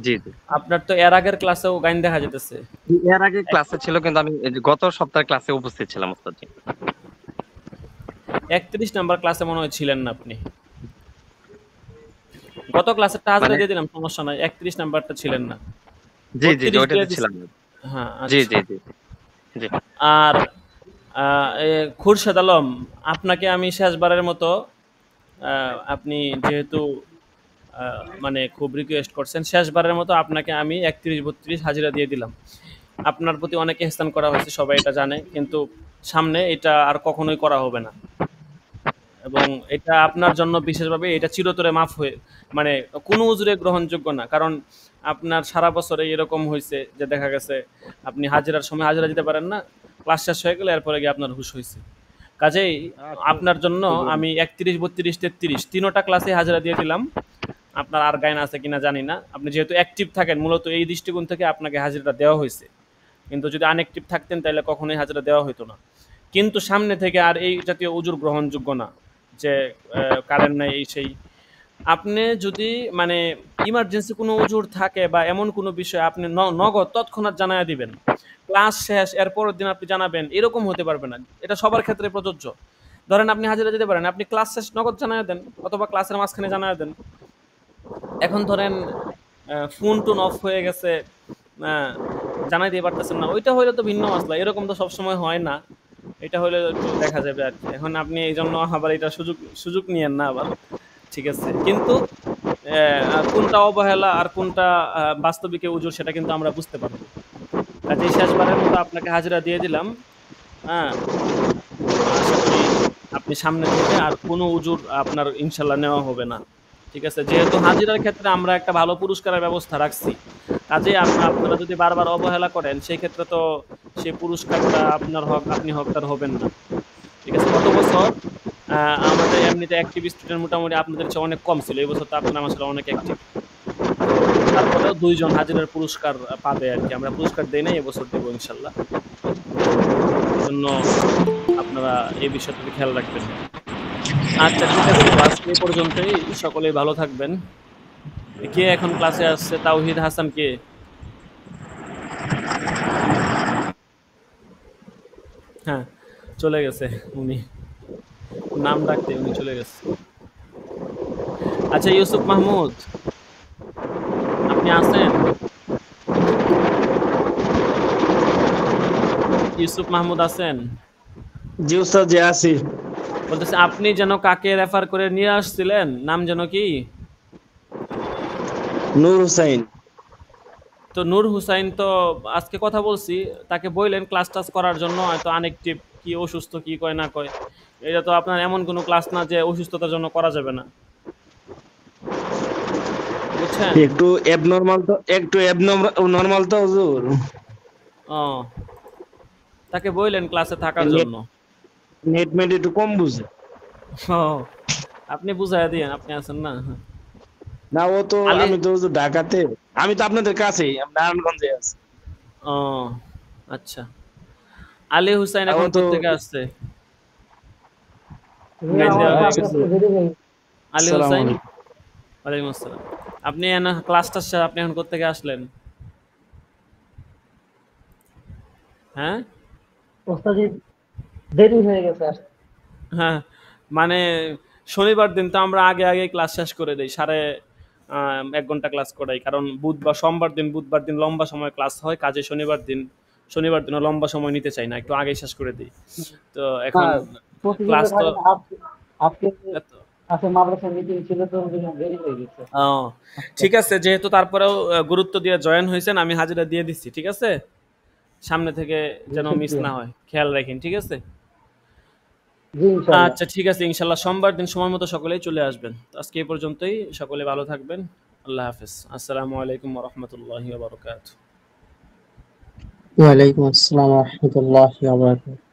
জি জি। আপনার তো এর আগের ক্লাসেও গাইন দেখা যেতেছে। এর আগে ক্লাসে ছিল, কিন্তু আমি এই যে গত সপ্তাহের ক্লাসে উপস্থিত ছিলাম ওস্তাদ জি। 31 নাম্বার ক্লাসে মনে হয় ছিলেন না আপনি। গত ক্লাসেরটা হাজিরা মানে দিয়ে দিলাম, সমস্যা নাই। 31 নাম্বারটা ছিলেন না। জি জি জি, 32 দিয়ে ওইটাতে দিছি। ছিলাম। হ্যাঁ জি আচ্ছা। জি জি জি। আর খুরশেদ আলম, আপনাকে আমি শেষবারের মতো, আপনি যেহেতু মানে খুব রিকোয়েস্ট করছেন, শেষবারের মতো আপনাকে আমি 31-32 হাজিরা দিয়ে দিলাম। আপনার প্রতি অনেক ইহসান করা হয়েছে, সবাই এটা জানে, কিন্তু সামনে এটা আর কখনোই করা হবে না। এবং এটা আপনার জন্য বিশেষভাবে এটা চিরতরে মাফ হয়ে, মানে কোনো উজুরে গ্রহণযোগ্য না। কারণ আপনার সারা বছরে এরকম হয়েছে যে দেখা গেছে আপনি হাজিরার সময় হাজিরা দিতে পারেন না, ক্লাস শেষ হয়ে গেলে এরপরে গিয়ে আপনার হুশ হয়েছে। কাজেই আপনার জন্য আমি 31, 32, 33 তিনোটা ক্লাসে হাজিরা দিয়ে দিলাম। আপনার আর গাইন আছে কিনা জানি না। আপনি যেহেতু অ্যাক্টিভ থাকেন, মূলত এই দৃষ্টিকোণ থেকে আপনাকে হাজিরাটা দেওয়া হয়েছে। কিন্তু যদি আনঅ্যাক্টিভ থাকতেন তাহলে কখনোই হাজিরা দেওয়া হতো না। কিন্তু সামনে থেকে আর এই জাতীয় উজুর গ্রহণযোগ্য না, যে কারেন্ট নাই এই সেই। আপনি যদি মানে ইমার্জেন্সি কোনো উজুর থাকে বা এমন কোনো বিষয়, আপনি নগদ তৎক্ষণাৎ জানায়া দিবেন। ক্লাস শেষ এর পরের দিন আপনি জানাবেন, এরকম হতে পারবে না। এটা সবার ক্ষেত্রে প্রযোজ্য। ধরেন আপনি হাজিরা দিতে পারেন, আপনি ক্লাস শেষ নগদ জানায়া দেন, অথবা ক্লাসের মাঝখানে জানায়া দেন। এখন ধরেন ফোন টোন অফ হয়ে গেছে, জানাই দিয়ে পারতেছেন না, ওইটা হইলে তো ভিন্ন মাসলা। এরকম তো সবসময় হয় না। এটা হলে একটু দেখা যাবে আর কি। এখন আপনি এই জন্য আবার এটা সুযোগ সুযোগ নিয়েন না আবার, ঠিক আছে? কিন্তু কোনটা অবহেলা আর কোনটা বাস্তবিকে উজুর, সেটা কিন্তু আমরা বুঝতে পারবো। কাজেই শেষবারের মতো আপনাকে হাজিরা দিয়ে দিলাম। হ্যাঁ, আশা করি আপনি সামনে থেকে আর কোনো উজুর আপনার ইনশাল্লাহ নেওয়া হবে না, ঠিক আছে? যেহেতু হাজিরার ক্ষেত্রে আমরা একটা ভালো পুরস্কারের ব্যবস্থা রাখছি, কাজেই আপনারা যদি বারবার অবহেলা করেন, সেই ক্ষেত্রে তো সেই পুরস্কারটা আপনার হক, আপনি হকদার হবেন না, ঠিক আছে? গত বছর আমাদের এমনিতে অ্যাক্টিভ স্টুডেন্ট মোটামুটি আপনাদের চেয়ে অনেক কম ছিল। এই বছর তো আপনারা আসলে অনেক অ্যাক্টিভ। তো তারপরেও 2 জন হাজিরার পুরস্কার পাবে আর কি। আমরা পুরস্কার দেই নাই, এবছর দেবো ইনশাল্লাহ। তো জন্য আপনারা এই বিষয়টাতে খেয়াল রাখবেন। আচ্ছা ঠিক আছে, তো আজকে এই পর্যন্তই। সকলেই ভালো থাকবেন। কে এখন ক্লাসে আসছে? তাওহিদ হাসান কে? হ্যাঁ, চলে গেছে উনি। নাম ডাকতে উনি চলে গেছে। আচ্ছা ইউসুফ মাহমুদ, আপনি আছেন? ইউসুফ মাহমুদ আছেন? জি উস্তাদ, জি আছি। বলতেছে আপনি যেন কাকে রেফার করে নিয়ে আসছিলেন, নাম যেন কি? নূর হুসাইন। তো নূর হুসাইন তো আজকে কথা বলছি, তাকে বললেন ক্লাস টাস করার জন্য, হয়তো আনএক্টিভ কি অসুস্থ কি কয় না কয়। এটা তো আপনার এমন কোনো ক্লাস না যে অসুস্থতার জন্য করা যাবে না, বুঝছেন? একটু অ্যাবনরমাল তো, একটু অ্যাবনরমাল তো হুজুর। ও, তাকে বললেন ক্লাসে থাকার নেট জন্য। নেট মেট একটু কম বুঝে। ও, আপনি বুঝাইয়া দিয়েন, আপনি আছেন না। না ও তো, আলী, আমি তো হুজুর ঢাকাতে, আমি তো আপনাদের কাছেই, আমি নারায়ণগঞ্জে আছি। ও আচ্ছা, আলী হুসাইন ও এখন তো কোত্থেকে আসছে? গাইড দেওয়া হয়ে গেছে। আলী আসসালামু হুসাইন, আলাইকুম। ওয়ালাইকুম আসসালাম। আপনি ক্লাসটা আপনি এখন কোত্থেকে আসলেন? হ্যাঁ দেরি হয়ে গেছে আসতে। হ্যাঁ, মানে শনিবার দিন তো আমরা আগে আগে ক্লাস শেষ করে দিই, 1.5 ঘন্টা ক্লাস করাই, কারণ বুধবার দিন লম্বা সময় ক্লাস হয়, কাজে শনিবার দিনও লম্বা সময় নিতে চাই না, একটু আগে শেষ করে দিই। তো এখন হ্যাঁ, প্রতিদিনের ক্লাস তো থাকে না, আজকে এত- আজকে মাদ্রাসার মিটিং ছিল তো ওই জন্য দেরি হয়ে গেছে। ও, ঠিক আছে, যেহেতু তারপরেও গুরুত্ব দিয়ে জয়েন হয়েছেন, আমি হাজিরা দিয়ে দিচ্ছি, ঠিক আছে? সামনে থেকে যেন মিস শুক্রিয়া। না হয়, খেয়াল রাখেন, ঠিক আছে? জি ইনশাআল্লাহ। আচ্ছা ঠিক আছে, ইনশাল্লাহ সোমবার দিন সময় মতো সকলেই চলে আসবেন। তো আজকে এই পর্যন্তই, সকলে ভালো থাকবেন। আল্লাহ হাফেজ। আসসালামু আলাইকুম ওয়া রাহমাতুল্লাহি ওয়া বারাকাতুহু। ওয়ালাইকুম আসসালাম ওয়া রাহমাতুল্লাহি ওয়া বারাকাতুহু।